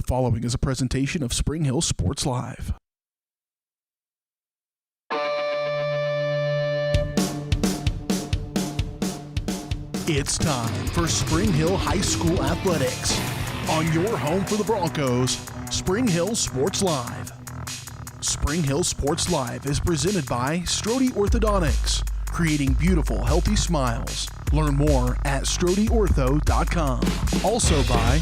following is a presentation of Spring Hill Sports Live. It's time for Spring Hill High School Athletics. On your home for the Broncos, Spring Hill Sports Live. Spring Hill Sports Live is presented by Strode Orthodontics, creating beautiful, healthy smiles. Learn more at StrodeOrtho.com. Also by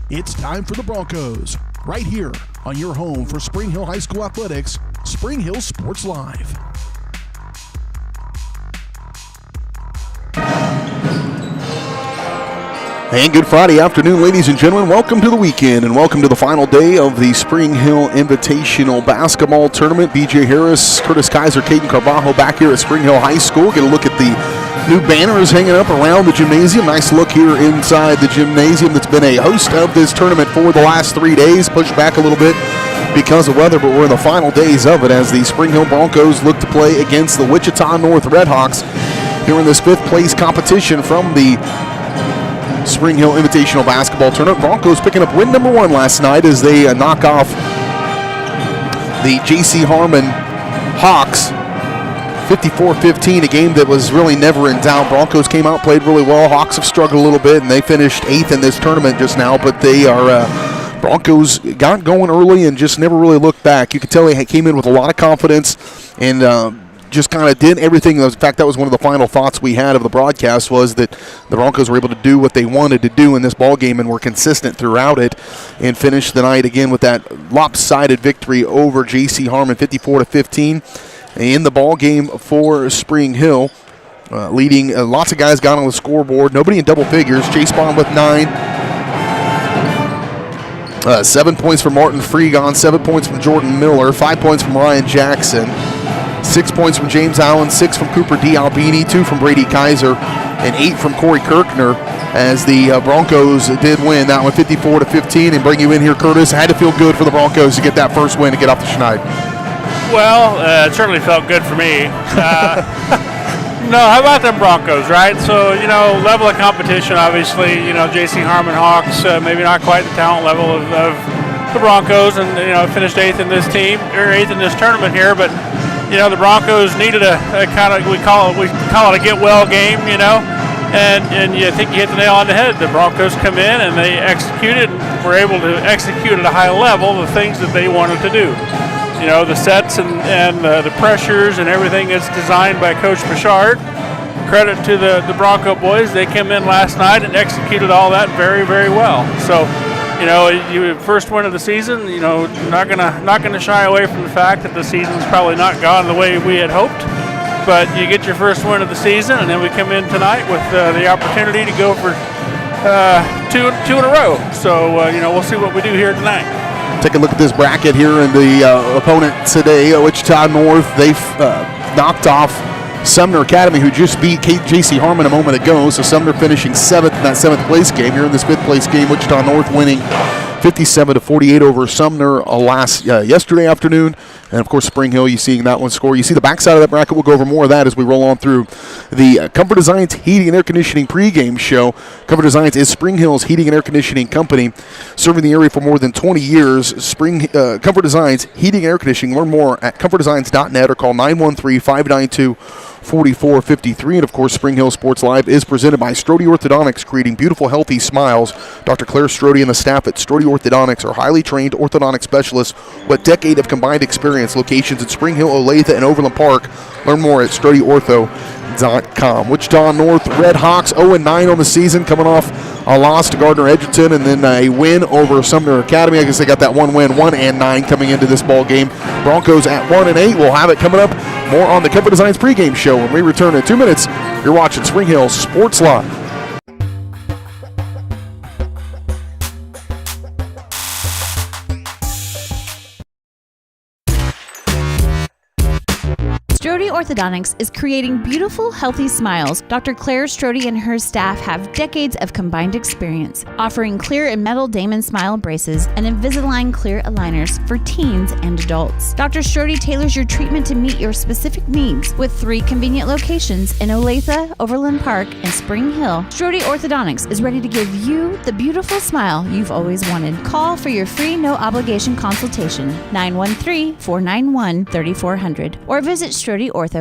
It's time for the Broncos, right here on your home for Spring Hill High School Athletics, Spring Hill Sports Live. And good Friday afternoon, ladies and gentlemen. Welcome to the weekend and welcome to the final day of the Spring Hill Invitational Basketball Tournament. BJ Harris, Curtis Kaiser, Caden Carbajo back here at Spring Hill High School. Get a look at the new banners hanging up around the gymnasium. Nice look here inside the gymnasium that's been a host of this tournament for the last 3 days. Pushed back a little bit because of weather, but we're in the final days of it as the Spring Hill Broncos look to play against the Wichita North Redhawks here in this fifth place competition from the Spring Hill Invitational Basketball Tournament. Broncos picking up win number 1 last night as they knock off the J.C. Harmon Hawks 54-15, a game that was really never in doubt. Broncos came out, played really well. Hawks have struggled a little bit, and they finished 8th in this tournament just now, but they are Broncos got going early and just never really looked back. You could tell they came in with a lot of confidence and just kind of did everything. In fact, that was one of the final thoughts we had of the broadcast, was that the Broncos were able to do what they wanted to do in this ball game and were consistent throughout it and finished the night again with that lopsided victory over J.C. Harmon 54-15 in the ball game for Spring Hill. Leading, lots of guys got on the scoreboard. Nobody in double figures. Chase Bond with 9. 7 points from Martin Freegon, 7 points from Jordan Miller, 5 points from Ryan Jackson, 6 points from James Allen, 6 from Cooper D'Albini, 2 from Brady Kaiser, and 8 from Corey Kirkner as the Broncos did win that one 54-15 and bring you in here, Curtis. Had to feel good for the Broncos to get that first win to get off the schneid. Well, it certainly felt good for me. No, how about them Broncos, right? So, level of competition, obviously, J.C. Harmon Hawks, maybe not quite the talent level of the Broncos, and, finished 8th in this team, or 8th in this tournament here, but, the Broncos needed a kind of, we call it a get-well game, and you think you hit the nail on the head. The Broncos come in and they executed, and were able to execute at a high level the things that they wanted to do. The sets and the pressures and everything is designed by Coach Bouchard. Credit to the Bronco boys. They came in last night and executed all that very, very well. So, you first win of the season, not gonna shy away from the fact that the season's probably not gone the way we had hoped. But you get your first win of the season, and then we come in tonight with the opportunity to go for two in a row. So, we'll see what we do here tonight. Take a look at this bracket here, and the opponent today, Wichita North, they've knocked off Sumner Academy, who just beat J.C. Harmon a moment ago. So Sumner finishing 7th in that 7th place game. Here in this 5th place game, Wichita North winning 57-48 over Sumner yesterday afternoon. And, of course, Spring Hill, you seeing that one score. You see the backside of that bracket. We'll go over more of that as we roll on through the Comfort Designs Heating and Air Conditioning pregame show. Comfort Designs is Spring Hill's heating and air conditioning company, serving the area for more than 20 years. Comfort Designs Heating and Air Conditioning. Learn more at comfortdesigns.net or call 913-592-4453. And, of course, Spring Hill Sports Live is presented by Strode Orthodontics, creating beautiful, healthy smiles. Dr. Claire Strode and the staff at Strode Orthodontics are highly trained orthodontic specialists with a decade of combined experience. Locations in Spring Hill, Olathe, and Overland Park. Learn more at StrodeOrtho.com. SHIBT.com. Wichita North Redhawks 0-9 on the season, coming off a loss to Gardner Edgerton and then a win over Sumner Academy. I guess they got that one win, 1-9 coming into this ball game. Broncos at 1-8. We'll have it coming up more on the Comfort Designs pregame show when we return in 2 minutes. You're watching Spring Hill Sports Live. Strode Orthodontics is creating beautiful, healthy smiles. Dr. Claire Strode and her staff have decades of combined experience, offering clear and metal Damon smile braces and Invisalign clear aligners for teens and adults. Dr. Strode tailors your treatment to meet your specific needs with 3 convenient locations in Olathe, Overland Park, and Spring Hill. Strode Orthodontics is ready to give you the beautiful smile you've always wanted. Call for your free no-obligation consultation, 913-491-3400, or visit StrodeOrtho.com.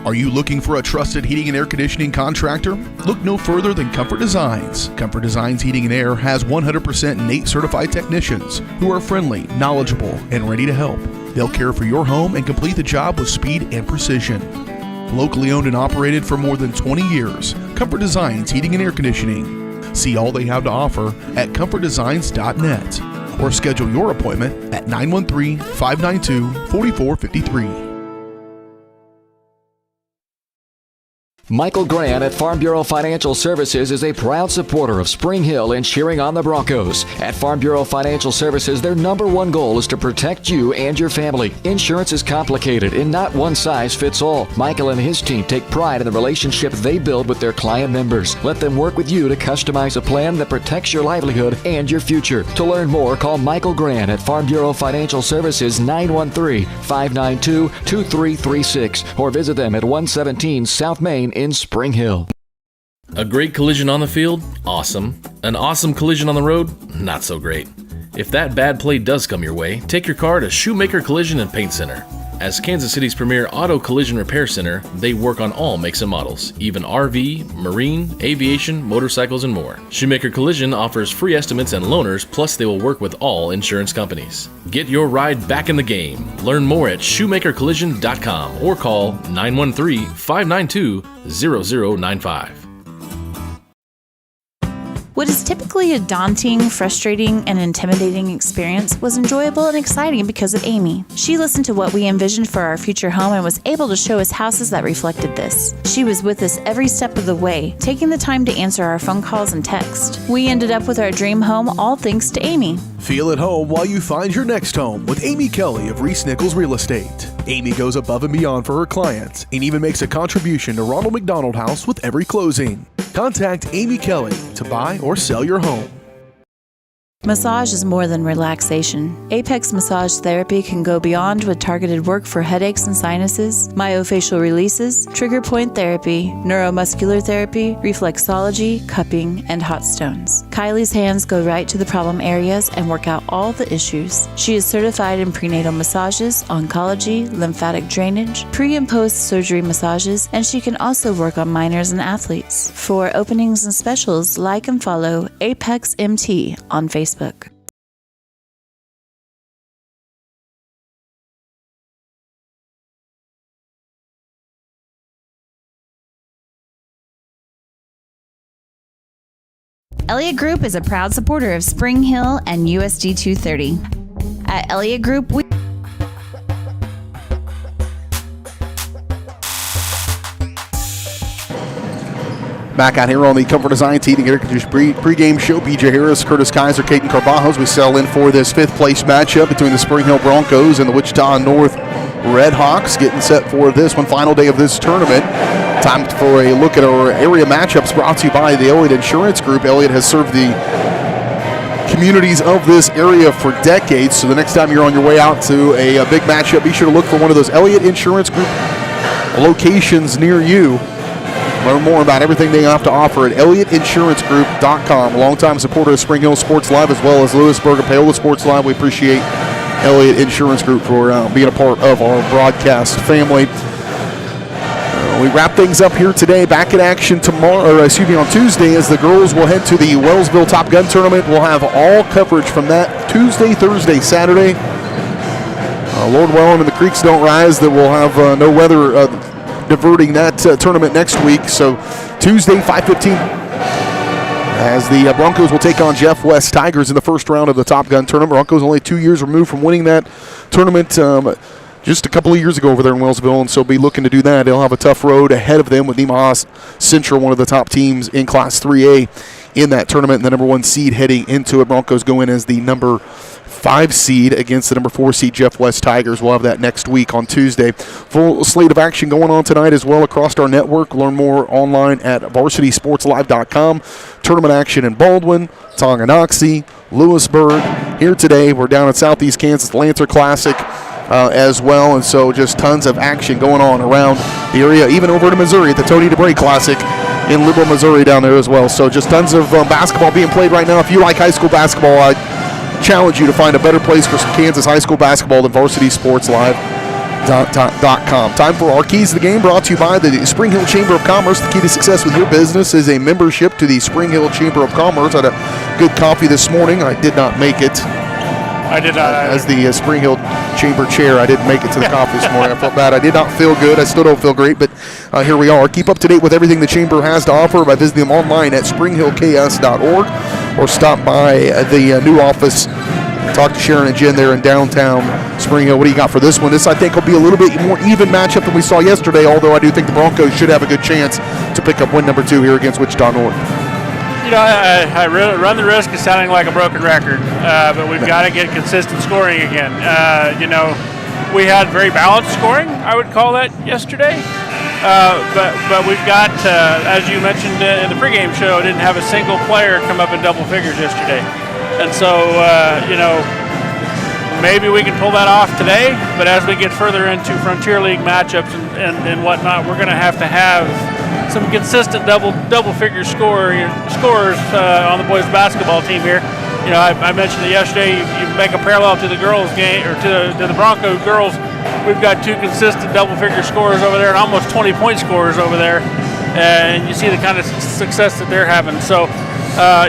Are you looking for a trusted heating and air conditioning contractor? Look no further than Comfort Designs. Comfort Designs Heating and Air has 100% NATE certified technicians who are friendly, knowledgeable, and ready to help. They'll care for your home and complete the job with speed and precision. Locally owned and operated for more than 20 years, Comfort Designs Heating and Air Conditioning. See all they have to offer at comfortdesigns.net or schedule your appointment at 913-592-4453. Michael Grant at Farm Bureau Financial Services is a proud supporter of Spring Hill and cheering on the Broncos. At Farm Bureau Financial Services, their #1 goal is to protect you and your family. Insurance is complicated and not one size fits all. Michael and his team take pride in the relationship they build with their client members. Let them work with you to customize a plan that protects your livelihood and your future. To learn more, call Michael Grant at Farm Bureau Financial Services 913-592-2336 or visit them at 117 South Main in Spring Hill. A great collision on the field? Awesome. An awesome collision on the road? Not so great. If that bad play does come your way, take your car to Shoemaker Collision and Paint Center. As Kansas City's premier auto collision repair center, they work on all makes and models, even RV, marine, aviation, motorcycles, and more. Shoemaker Collision offers free estimates and loaners, plus they will work with all insurance companies. Get your ride back in the game. Learn more at shoemakercollision.com or call 913-592-0095. What is typically a daunting, frustrating, and intimidating experience was enjoyable and exciting because of Amy. She listened to what we envisioned for our future home and was able to show us houses that reflected this. She was with us every step of the way, taking the time to answer our phone calls and text. We ended up with our dream home all thanks to Amy. Feel at home while you find your next home with Amy Kelly of Reese Nichols Real Estate. Amy goes above and beyond for her clients and even makes a contribution to Ronald McDonald House with every closing. Contact Amy Kelly to buy or sell your home. Massage is more than relaxation. Apex Massage Therapy can go beyond with targeted work for headaches and sinuses, myofascial releases, trigger point therapy, neuromuscular therapy, reflexology, cupping, and hot stones. Kylie's hands go right to the problem areas and work out all the issues. She is certified in prenatal massages, oncology, lymphatic drainage, pre- and post-surgery massages, and she can also work on minors and athletes. For openings and specials, like and follow Apex MT on Facebook. Elliott Group is a proud supporter of Spring Hill and USD 230. At Elliott Group, we Back out here on the Comfort Designs Heating and Air Conditioning pregame show. BJ Harris, Curtis Kaiser, Caden Carbajo as we settle in for this 5th place matchup between the Spring Hill Broncos and the Wichita North Redhawks. Getting set for this one, final day of this tournament. Time for a look at our area matchups brought to you by the Elliott Insurance Group. Elliott has served the communities of this area for decades, so the next time you're on your way out to a big matchup, be sure to look for one of those Elliott Insurance Group locations near you. Learn more about everything they have to offer at ElliottInsuranceGroup.com. A longtime supporter of Spring Hill Sports Live as well as Lewisburg and Paola Sports Live. We appreciate Elliott Insurance Group for being a part of our broadcast family. We wrap things up here today. Back in action tomorrow, on Tuesday, as the girls will head to the Wellsville Top Gun Tournament. We'll have all coverage from that Tuesday, Thursday, Saturday. Lord willing and the creeks don't rise, that we'll have no weather diverting that tournament next week. So Tuesday, 5:15, as the Broncos will take on Jeff West Tigers in the first round of the Top Gun tournament. Broncos only 2 years removed from winning that tournament just a couple of years ago over there in Wellsville, and so be looking to do that. They'll have a tough road ahead of them with Nemaha Central, one of the top teams in Class 3A in that tournament, and the number 1 seed heading into it. Broncos go in as the number 5 seed against the number 4 seed Jeff West Tigers. We'll have that next week on Tuesday. Full slate of action going on tonight as well across our network. Learn more online at varsitysportslive.com. Tournament action in Baldwin, Tonganoxie, Lewisburg. Here today, we're down in Southeast Kansas, Lancer Classic as well, and so just tons of action going on around the area, even over to Missouri at the Tony DeBray Classic in Liberal, Missouri down there as well. So just tons of basketball being played right now. If you like high school basketball, I challenge you to find a better place for some Kansas high school basketball than varsitysportslive.com. Time for our Keys to the Game, brought to you by the Spring Hill Chamber of Commerce. The key to success with your business is a membership to the Spring Hill Chamber of Commerce. I had a good coffee this morning. I did not make it. I did not either. As the Spring Hill Chamber chair, I didn't make it to the coffee this morning. I felt bad. I did not feel good. I still don't feel great, but here we are. Keep up to date with everything the Chamber has to offer by visiting them online at springhillks.org or stop by the new office. Talk to Sharon and Jen there in downtown Spring Hill. What do you got for this one? This, I think, will be a little bit more even matchup than we saw yesterday, although I do think the Broncos should have a good chance to pick up win number 2 here against Wichita North. You know, I really run the risk of sounding like a broken record, but we've got to get consistent scoring again. You know, we had very balanced scoring, I would call that, yesterday. But we've got, as you mentioned in the pregame show, didn't have a single player come up in double figures yesterday. And so, you know, maybe we can pull that off today, but as we get further into Frontier League matchups and whatnot, we're going to have some consistent double-figure scores on the boys basketball team here. You know, I mentioned it yesterday. You make a parallel to the girls' game or to the Broncos girls. We've got 2 consistent double-figure scores over there and almost 20-point scores over there, and you see the kind of success that they're having. So,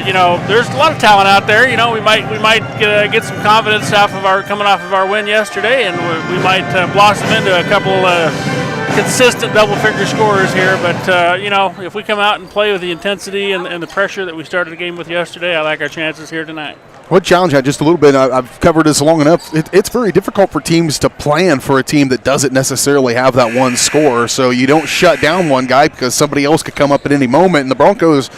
you know, there's a lot of talent out there. You know, we might get some confidence coming off of our win yesterday, and we might blossom into a couple consistent double-figure scorers here, but you know, if we come out and play with the intensity and the pressure that we started the game with yesterday, I like our chances here tonight. What challenge I just a little bit, I've covered this long enough. It's very difficult for teams to plan for a team that doesn't necessarily have that one scorer. So you don't shut down one guy because somebody else could come up at any moment. And the Broncos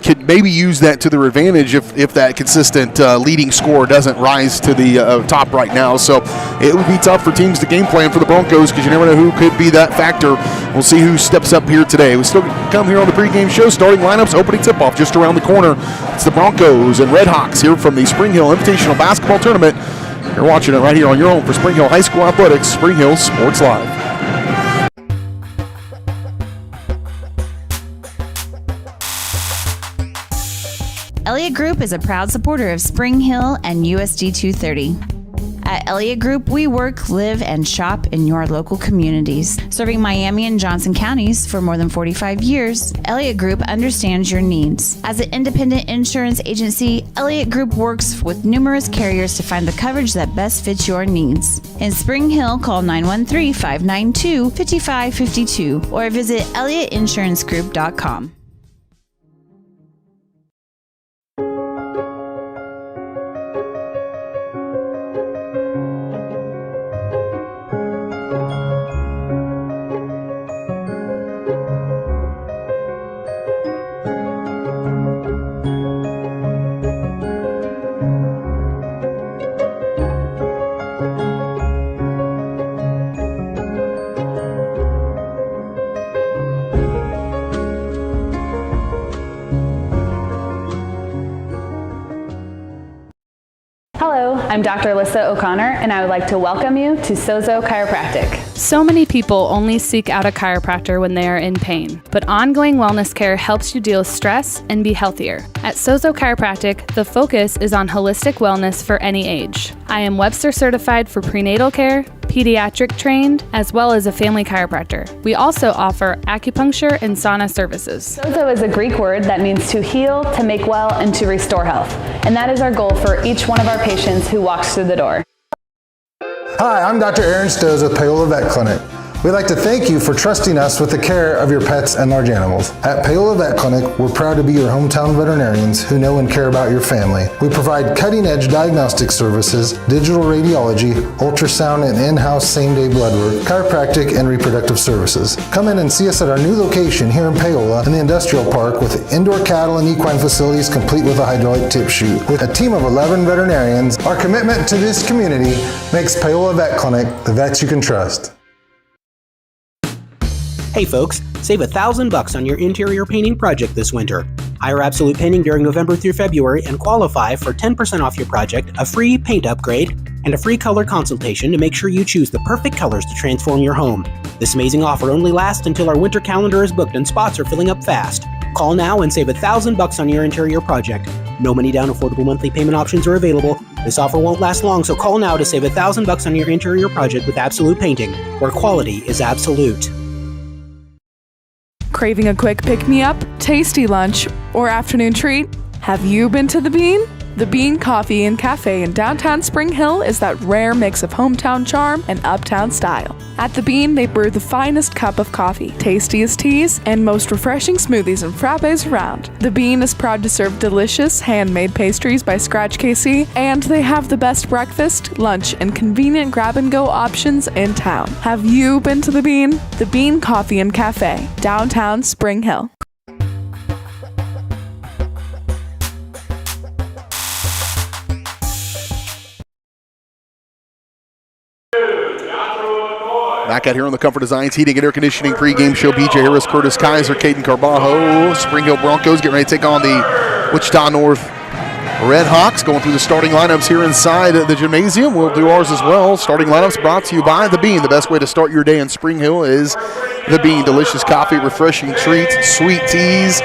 could maybe use that to their advantage if that consistent leading scorer doesn't rise to the top right now. So it would be tough for teams to game plan for the Broncos because you never know who could be that factor. We'll see who steps up here today. We still come here on the pregame show. Starting lineups, opening tip-off just around the corner. It's the Broncos and Red Hawks here from the Spring Hill Invitational Basketball Tournament. You're watching it right here on your home for Spring Hill High School Athletics, Spring Hill Sports Live. Elliott Group is a proud supporter of Spring Hill and USD 230. At Elliott Group, we work, live, and shop in your local communities. Serving Miami and Johnson counties for more than 45 years, Elliott Group understands your needs. As an independent insurance agency, Elliott Group works with numerous carriers to find the coverage that best fits your needs. In Spring Hill, call 913-592-5552 or visit ElliottInsuranceGroup.com. Hello, I'm Dr. Alyssa O'Connor, and I would like to welcome you to Sozo Chiropractic. So many people only seek out a chiropractor when they are in pain, but ongoing wellness care helps you deal with stress and be healthier. At Sozo Chiropractic, the focus is on holistic wellness for any age. I am Webster certified for prenatal care, pediatric trained, as well as a family chiropractor. We also offer acupuncture and sauna services. Sozo is a Greek word that means to heal, to make well, and to restore health. And that is our goal for each one of our patients who walks through the door. Hi, I'm Dr. Aaron Stos with Payola Vet Clinic. We'd like to thank you for trusting us with the care of your pets and large animals. At Paola Vet Clinic, we're proud to be your hometown veterinarians who know and care about your family. We provide cutting-edge diagnostic services, digital radiology, ultrasound, and in-house same-day blood work, chiropractic, and reproductive services. Come in and see us at our new location here in Paola in the Industrial Park with indoor cattle and equine facilities complete with a hydraulic tip chute. With a team of 11 veterinarians, our commitment to this community makes Paola Vet Clinic the vets you can trust. Hey folks, save $1,000 on your interior painting project this winter. Hire Absolute Painting during November through February and qualify for 10% off your project, a free paint upgrade, and a free color consultation to make sure you choose the perfect colors to transform your home. This amazing offer only lasts until our winter calendar is booked and spots are filling up fast. Call now and save $1,000 on your interior project. No money down, affordable monthly payment options are available. This offer won't last long, so call now to save $1,000 on your interior project with Absolute Painting, where quality is absolute. Craving a quick pick-me-up, tasty lunch, or afternoon treat? Have you been to The Bean? The Bean Coffee and Cafe in downtown Spring Hill is that rare mix of hometown charm and uptown style. At The Bean, they brew the finest cup of coffee, tastiest teas, and most refreshing smoothies and frappes around. The Bean is proud to serve delicious, handmade pastries by Scratch KC, and they have the best breakfast, lunch, and convenient grab-and-go options in town. Have you been to The Bean? The Bean Coffee and Cafe, downtown Spring Hill. Back out here on the Comfort Designs Heating and Air Conditioning pregame show. BJ Harris, Curtis Kaiser, Caden Carbajo. Spring Hill Broncos getting ready to take on the Wichita North Red Hawks. Going through the starting lineups here inside the gymnasium. We'll do ours as well. Starting lineups brought to you by The Bean. The best way to start your day in Spring Hill is The Bean. Delicious coffee, refreshing treats, sweet teas.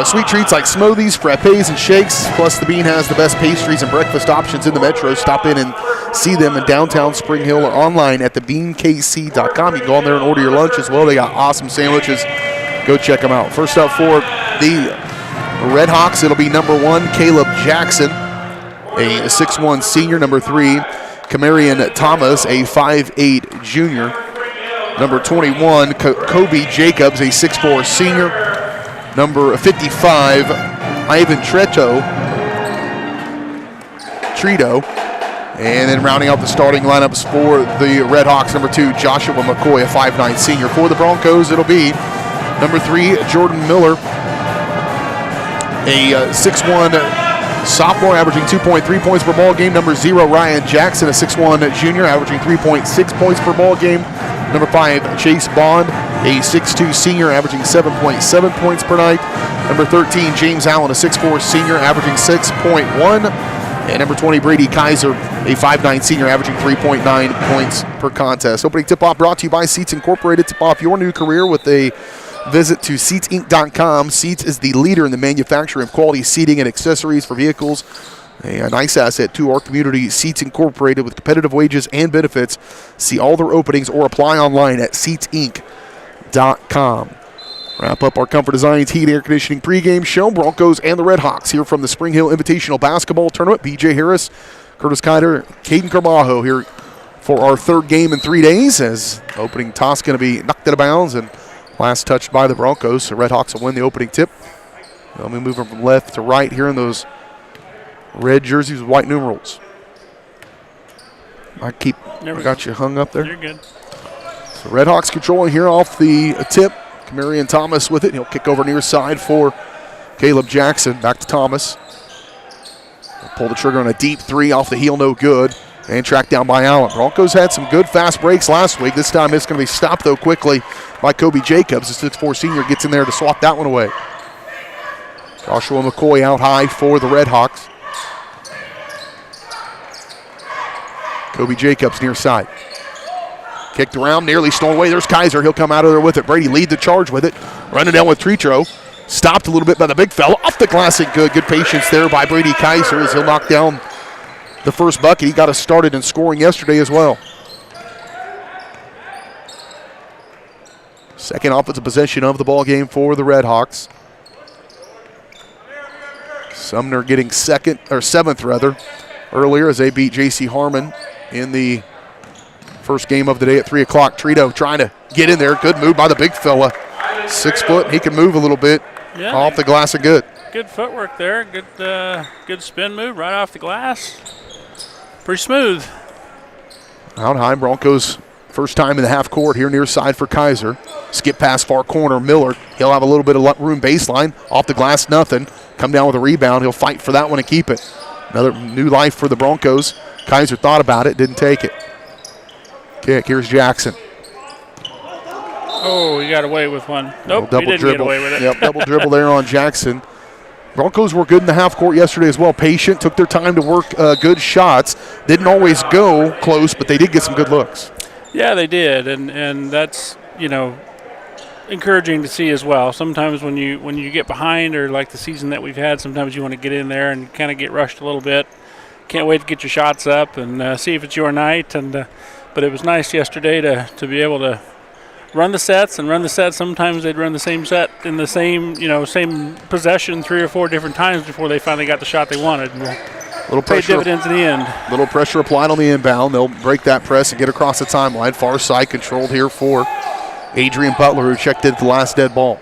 Sweet treats like smoothies, frappes, and shakes. Plus, The Bean has the best pastries and breakfast options in the metro. Stop in and see them in downtown Spring Hill or online at thebeankc.com. You can go on there and order your lunch as well. They got awesome sandwiches. Go check them out. First up for the Red Hawks, it'll be number 1, Caleb Jackson, a 6'1 senior. Number 3, Camarion Thomas, a 5'8 junior. Number 21, Kobe Jacobs, a 6'4 senior. Number 55, Ivan Trito. And then rounding out the starting lineups for the Red Hawks, number 2, Joshua McCoy, a 5'9 senior. For the Broncos, it'll be number 3, Jordan Miller, a 6'1 sophomore, averaging 2.3 points per ball game. Number 0, Ryan Jackson, a 6'1 junior, averaging 3.6 points per ball game. Number 5, Chase Bond, a 6'2 senior, averaging 7.7 points per night. Number 13, James Allen, a 6'4 senior, averaging 6.1. And number 20, Brady Kaiser, a 5'9 senior, averaging 3.9 points per contest. Opening tip-off brought to you by Seats Incorporated. Tip off your new career with a visit to SeatsInc.com. Seats is the leader in the manufacturing of quality seating and accessories for vehicles. A nice asset to our community. Seats Incorporated with competitive wages and benefits. See all their openings or apply online at SeatsInc.com. Wrap up our Comfort Designs Heat Air Conditioning pregame show. Broncos and the Red Hawks here from the Spring Hill Invitational Basketball Tournament. BJ Harris, Curtis Kaiser, Caden Carbajo here for our third game in 3 days, as opening toss going to be knocked out of bounds and last touched by the Broncos. The Red Hawks will win the opening tip. They'll be moving from left to right here in those red jerseys with white numerals. I got you hung up there. You're good. So Red Hawks controlling here off the tip. Camarion Thomas with it. He'll kick over near side for Caleb Jackson. Back to Thomas. He'll pull the trigger on a deep 3 off the heel, no good. And tracked down by Allen. Broncos had some good fast breaks last week. This time it's going to be stopped, though, quickly by Kobe Jacobs. The 6'4 senior gets in there to swat that one away. Joshua McCoy out high for the Red Hawks. Kobe Jacobs near side. Kicked around, nearly stolen away. There's Kaiser. He'll come out of there with it. Brady lead the charge with it. Running down with Tritro. Stopped a little bit by the big fella. Off the glass and good. Good patience there by Brady Kaiser as he'll knock down the first bucket. He got us started in scoring yesterday as well. Second offensive possession of the ball game for the Red Hawks. Sumner getting seventh earlier as they beat J.C. Harmon in the First game of the day at 3 o'clock. Trito trying to get in there. Good move by the big fella. 6 foot. He can move a little bit. Yeah. Off the glass and good. Good footwork there. Good spin move right off the glass. Pretty smooth. Out high, Broncos first time in the half court here near side for Kaiser. Skip pass far corner, Miller. He'll have a little bit of room baseline. Off the glass, nothing. Come down with a rebound. He'll fight for that one and keep it. Another new life for the Broncos. Kaiser thought about it, didn't take it. Kick, here's Jackson. Oh, he got away with one. Nope, he didn't get away with it. Yep, double dribble there on Jackson. Broncos were good in the half court yesterday as well. Patient, took their time to work good shots. Didn't always go close, but they did get some good looks. Yeah, they did, and that's, encouraging to see as well. Sometimes when you get behind, or like the season that we've had, sometimes you want to get in there and kind of get rushed a little bit. Can't wait to get your shots up and see if it's your night. But it was nice yesterday to be able to run the sets. Sometimes they'd run the same set in the same possession 3 or 4 different times before they finally got the shot they wanted. Little pressure, dividends in the end. Little pressure applied on the inbound. They'll break that press and get across the timeline. Far side controlled here for Adrian Butler, who checked in at the last dead ball.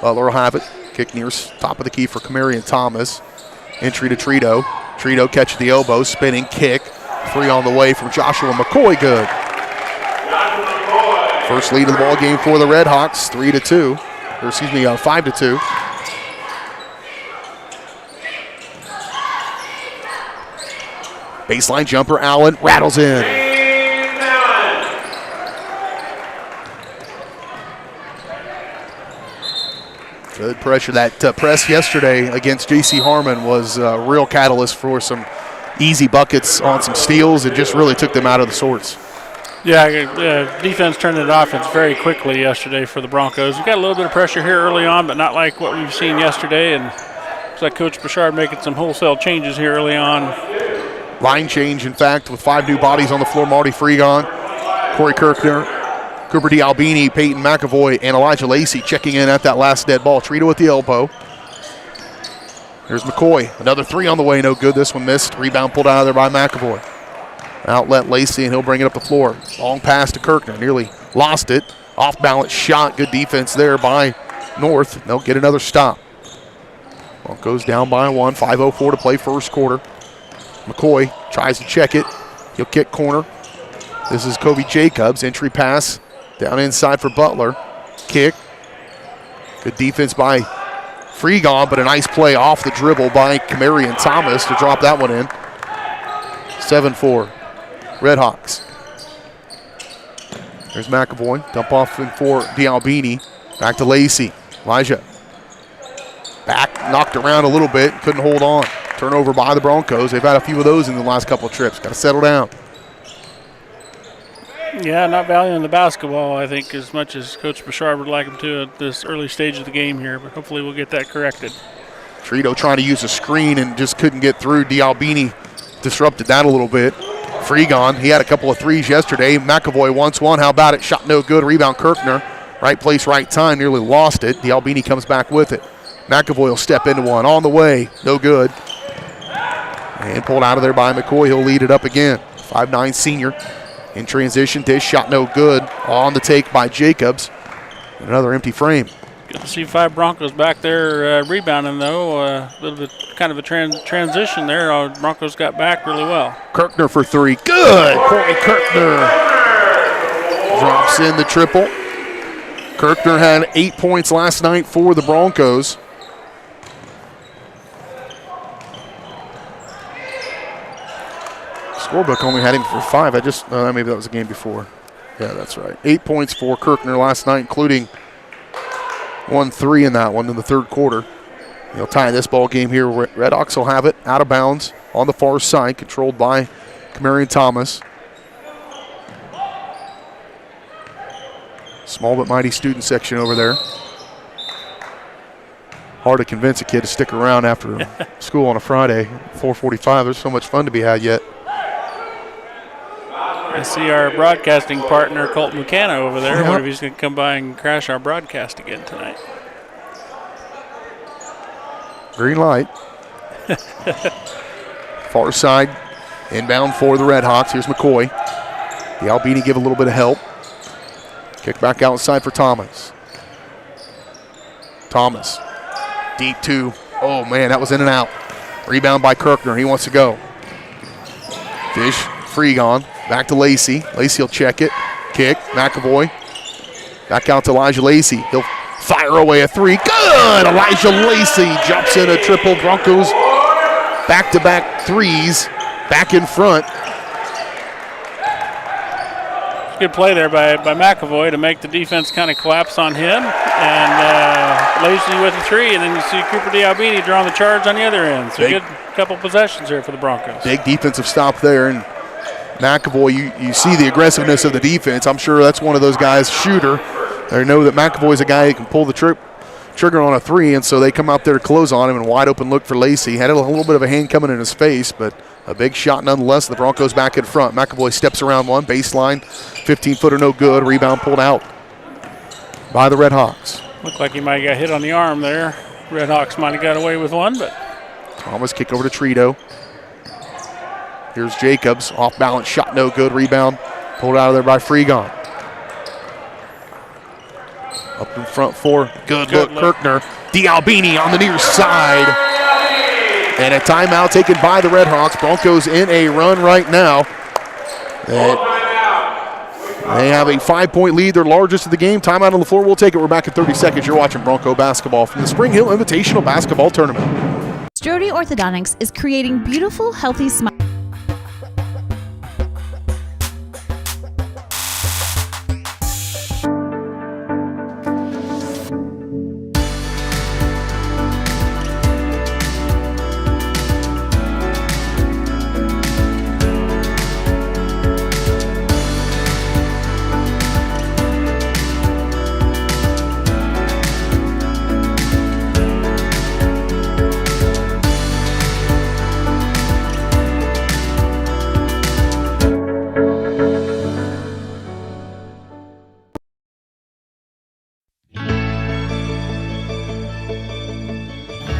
Butler will have it. Kick near top of the key for Kamarian Thomas. Entry to Trito. Trito catches the elbow, spinning kick. 3 on the way from Joshua McCoy. Good. First lead of the ball game for the Red Hawks, 5-2. Baseline jumper, Allen rattles in. Good pressure. That press yesterday against J.C. Harmon was a real catalyst for some easy buckets on some steals. It just really took them out of the sorts. Yeah, defense turned it offense very quickly yesterday for the Broncos. We got a little bit of pressure here early on, but not like what we've seen yesterday. And it's like Coach Bouchard making some wholesale changes here early on. Line change, in fact, with 5 new bodies on the floor. Marty Freegon, Corey Kirkner, Cooper D'Albini, Peyton McAvoy, and Elijah Lacey checking in at that last dead ball. Trito at the elbow. Here's McCoy. Another 3 on the way, no good. This one missed. Rebound pulled out of there by McAvoy. Outlet Lacey, and he'll bring it up the floor. Long pass to Kirkner. Nearly lost it. Off balance shot. Good defense there by North. They'll get another stop. Broncos down by 1. 5:04 to play first quarter. McCoy tries to check it. He'll kick corner. This is Kobe Jacobs. Entry pass down inside for Butler. Kick. Good defense by Freegon, but a nice play off the dribble by Kamarian Thomas to drop that one in. 7-4. Red Hawks. There's McAvoy. Dump off for D'Albini. Back to Lacey. Elijah. Back, knocked around a little bit. Couldn't hold on. Turnover by the Broncos. They've had a few of those in the last couple of trips. Got to settle down. Yeah, not valuing the basketball, I think, as much as Coach Bouchard would like him to at this early stage of the game here. But hopefully we'll get that corrected. Trito trying to use a screen and just couldn't get through. D'Albini disrupted that a little bit. Freegon, he had a couple of threes yesterday. McAvoy wants one. How about it? Shot no good. Rebound Kirkner. Right place, right time. Nearly lost it. D'Albini comes back with it. McAvoy will step into one. On the way. No good. And pulled out of there by McCoy. He'll lead it up again. 5'9" senior. In transition. Dish shot no good. On the take by Jacobs. Another empty frame. Good to see 5 Broncos back there rebounding, though. A little bit kind of a transition there. Broncos got back really well. Kirkner for 3. Good. Corey Kirkner drops in the triple. Kirkner had 8 points last night for the Broncos. Scorebook only had him for 5. Maybe that was the game before. Yeah, that's right. 8 points for Kirkner last night, including 1-3 in that one in the third quarter. He'll tie this ball game here. Red Hawks will have it out of bounds on the far side, controlled by Kamarian Thomas. Small but mighty student section over there. Hard to convince a kid to stick around after school on a Friday, 4:45. There's so much fun to be had yet. I see our broadcasting partner, Colt McCanna, over there. I wonder if he's going to come by and crash our broadcast again tonight. Green light. Far side, inbound for the Red Hawks. Here's McCoy. The Albini give a little bit of help. Kick back outside for Thomas. Thomas. Deep 2. Oh, man, that was in and out. Rebound by Kirkner. He wants to go. Fish, Freegon. Back to Lacey. Lacey will check it. Kick. McAvoy. Back out to Elijah Lacey. He'll fire away a 3. Good! Elijah Lacey jumps in a triple. Broncos back-to-back threes. Back in front. Good play there by McAvoy to make the defense kind of collapse on him. And Lacey with a 3, and then you see Cooper D'Albini drawing the charge on the other end. So good couple possessions here for the Broncos. Big defensive stop there, and McAvoy, you see the aggressiveness of the defense. I'm sure that's one of those guys, shooter. They know that McAvoy's a guy who can pull the trigger on a 3, and so they come out there to close on him, and wide open look for Lacey. Had a little bit of a hand coming in his face, but a big shot nonetheless. The Broncos back in front. McAvoy steps around one, baseline, 15-footer no good. Rebound pulled out by the Red Hawks. Looked like he might have got hit on the arm there. Red Hawks might have got away with one, but Thomas kick over to Trito. Here's Jacobs, off balance shot no good. Rebound pulled out of there by Freegon. Up in front for good look. Kirkner. D'Albini on the near side. And a timeout taken by the Red Hawks. Broncos in a run right now. They have a 5-point lead, their largest of the game. Timeout on the floor. We'll take it. We're back in 30 seconds. You're watching Bronco basketball from the Spring Hill Invitational Basketball Tournament. Strode Orthodontics is creating beautiful, healthy smiles.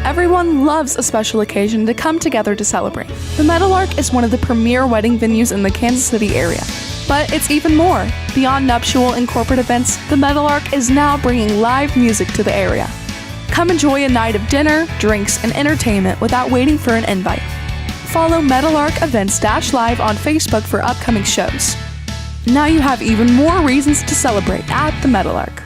Everyone loves a special occasion to come together to celebrate. The Meadowlark is one of the premier wedding venues in the Kansas City area. But it's even more. Beyond nuptial and corporate events, the Meadowlark is now bringing live music to the area. Come enjoy a night of dinner, drinks, and entertainment without waiting for an invite. Follow Meadowlark Events-Live on Facebook for upcoming shows. Now you have even more reasons to celebrate at the Meadowlark.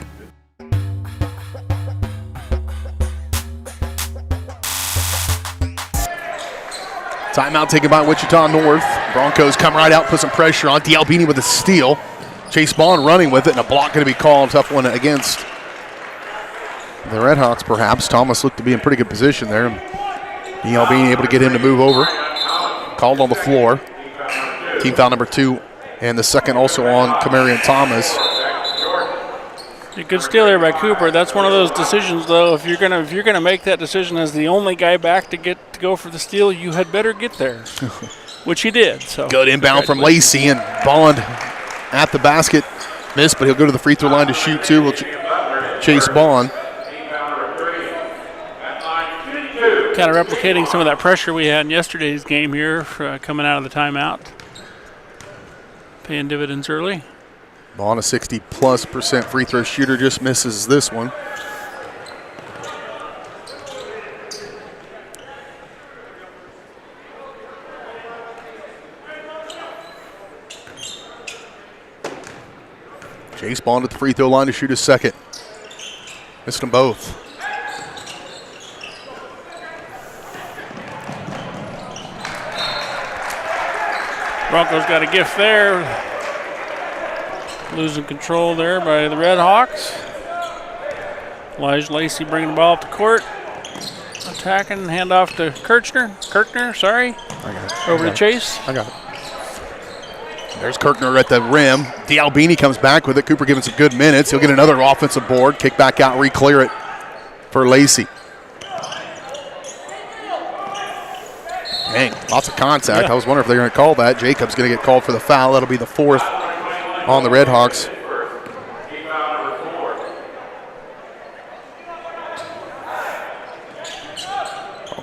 Timeout taken by Wichita North. Broncos come right out, put some pressure on. D'Albini with a steal. Chase Bond running with it, and a block going to be called. Tough one against the Red Hawks, perhaps. Thomas looked to be in pretty good position there. D'Albini able to get him to move over. Called on the floor. Team foul number 2, and the second also on Kamarian Thomas. A good steal there by Cooper. That's one of those decisions, though. If you're gonna make that decision as the only guy back to go for the steal, you had better get there, which he did. So good inbound from Lacey, and Bond at the basket. Missed, but he'll go to the free throw line to shoot too. We'll Chase Bond. Kind of replicating some of that pressure we had in yesterday's game here, coming out of the timeout. Paying dividends early. Bond, a 60+% free throw shooter, just misses this one. Chase Bond at the free throw line to shoot his second. Missed them both. Broncos got a gift there. Losing control there by the Red Hawks. Elijah Lacey bringing the ball up the court. Attacking, handoff to Kirkner, sorry. I got it. Over to Chase. I got it. There's Kirkner at the rim. D'Albini comes back with it. Cooper giving some good minutes. He'll get another offensive board. Kick back out, re-clear it for Lacey. Dang, lots of contact. Yeah. I was wondering if they're going to call that. Jacobs going to get called for the foul. That'll be the 4th on the Red Hawks.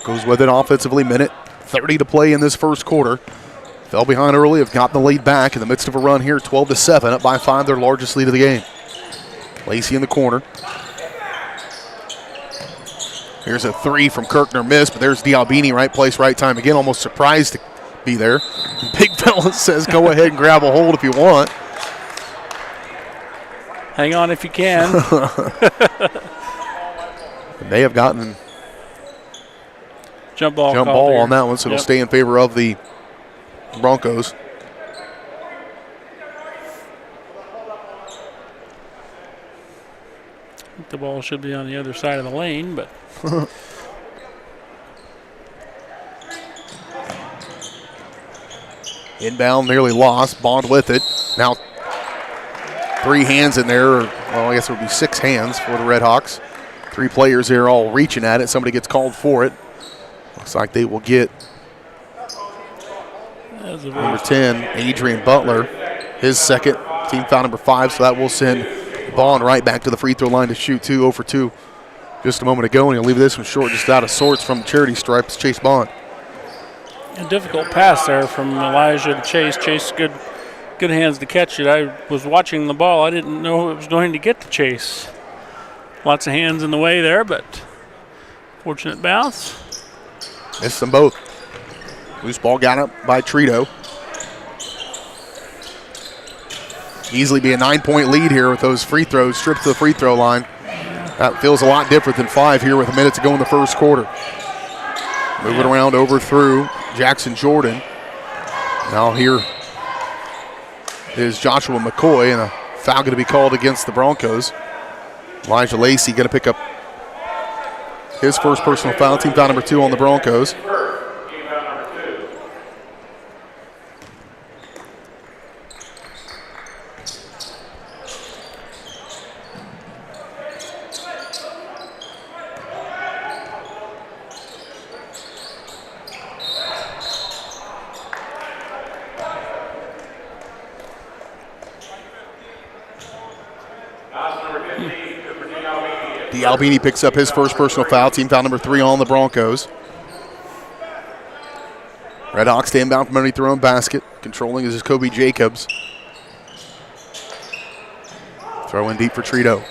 Goes with it offensively. Minute 30 to play in this first quarter. Fell behind early, have gotten the lead back in the midst of a run here, 12-7, up by 5, their largest lead of the game. Lacey in the corner. Here's a three from Kirkner, missed, but there's D'Albini, right place, right time. Again, almost surprised to be there. Big fella says go ahead and grab a hold if you want. Hang on if you can. They have gotten jump ball on that one, so it'll stay in favor of the Broncos. I think the ball should be on the other side of the lane, but inbound, nearly lost. Bond with it. Now 3 hands in there. Well, I guess it would be 6 hands for the Red Hawks. 3 players here all reaching at it. Somebody gets called for it. Looks like they will get number 10, Adrian Butler, his second. Team foul number 5, so that will send Bond right back to the free throw line to shoot 2, 0 for 2 just a moment ago, and he'll leave this one short, just out of sorts from the charity stripes. Chase Bond. A difficult pass there from Elijah to Chase. Chase, good hands to catch it. I was watching the ball. I didn't know it was going to get to Chase. Lots of hands in the way there, but fortunate bounce. Missed them both. Loose ball got up by Trito. Easily be a 9-point lead here with those free throws stripped to the free throw line. That feels a lot different than 5 here with a minute to go in the first quarter. Moving around over through Jackson Jordan. Now here is Joshua McCoy, and a foul going to be called against the Broncos. Elijah Lacey going to pick up his first personal foul, team foul number 2 on the Broncos. D'Albini picks up his first personal foul, team foul number 3 on the Broncos. Red Hawks stay inbound from underneath their own basket. Controlling is Kobe Jacobs. Throw in deep for Trito.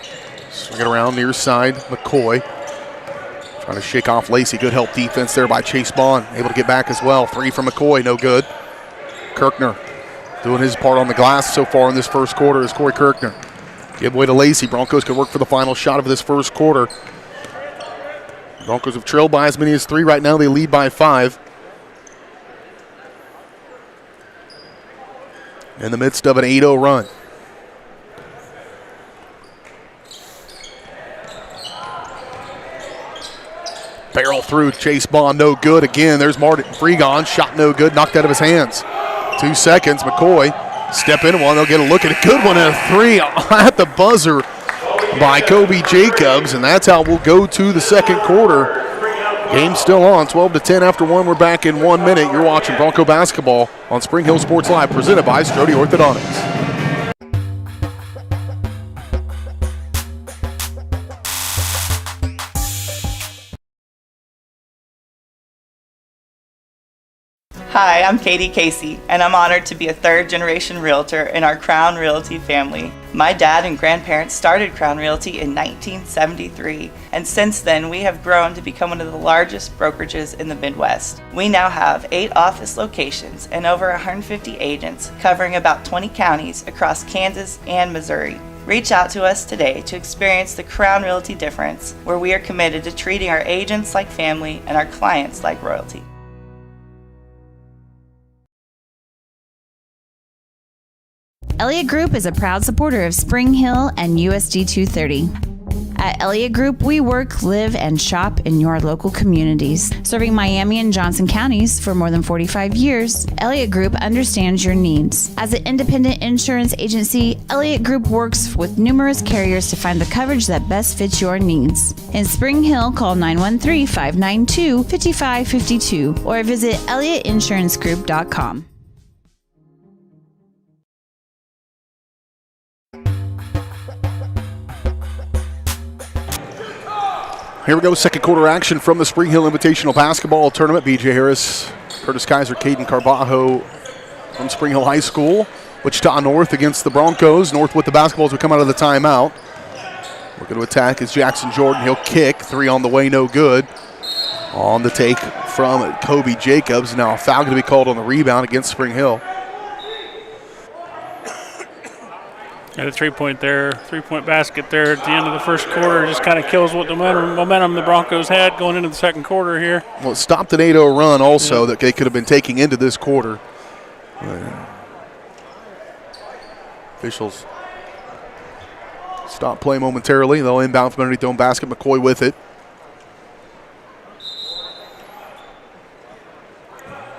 Swing it around near side, McCoy. Trying to shake off Lacey. Good help defense there by Chase Bond. Able to get back as well. 3 from McCoy, no good. Kirkner doing his part on the glass so far in this first quarter is Corey Kirkner. Give way to Lacey. Broncos could work for the final shot of this first quarter. Broncos have trailed by as many as 3 right now. They lead by 5. In the midst of an 8-0 run. Barrel through Chase Bond, no good. Again, there's Martin Freegon. Shot no good, knocked out of his hands. 2 seconds, McCoy. Step in one, they'll get a look at a good one, and a 3 at the buzzer by Kobe Jacobs, and that's how we'll go to the second quarter. Game still on, 12-10 after 1. We're back in 1 minute. You're watching Bronco basketball on Spring Hill Sports Live, presented by Strode Orthodontics. Hi, I'm Katie Casey, and I'm honored to be a third-generation realtor in our Crown Realty family. My dad and grandparents started Crown Realty in 1973, and since then we have grown to become one of the largest brokerages in the Midwest. We now have 8 office locations and over 150 agents covering about 20 counties across Kansas and Missouri. Reach out to us today to experience the Crown Realty difference, where we are committed to treating our agents like family and our clients like royalty. Elliott Group is a proud supporter of Spring Hill and USD 230. At Elliott Group, we work, live, and shop in your local communities. Serving Miami and Johnson counties for more than 45 years, Elliott Group understands your needs. As an independent insurance agency, Elliott Group works with numerous carriers to find the coverage that best fits your needs. In Spring Hill, call 913-592-5552 or visit ElliottInsuranceGroup.com. Here we go, second quarter action from the Spring Hill Invitational Basketball Tournament. B.J. Harris, Curtis Kaiser, Caden Carbajo from Spring Hill High School. Wichita North against the Broncos. North with the basketball as we come out of the timeout. Looking to attack is Jackson Jordan. He'll kick. 3 on the way, no good. On the take from Kobe Jacobs. Now a foul going to be called on the rebound against Spring Hill. And a three-point basket there at the end of the first quarter just kind of kills what the momentum the Broncos had going into the second quarter here. Well, it stopped an 8-0 run also that they could have been taking into this quarter. Officials stop play momentarily. They'll inbound from underneath their own basket. McCoy with it.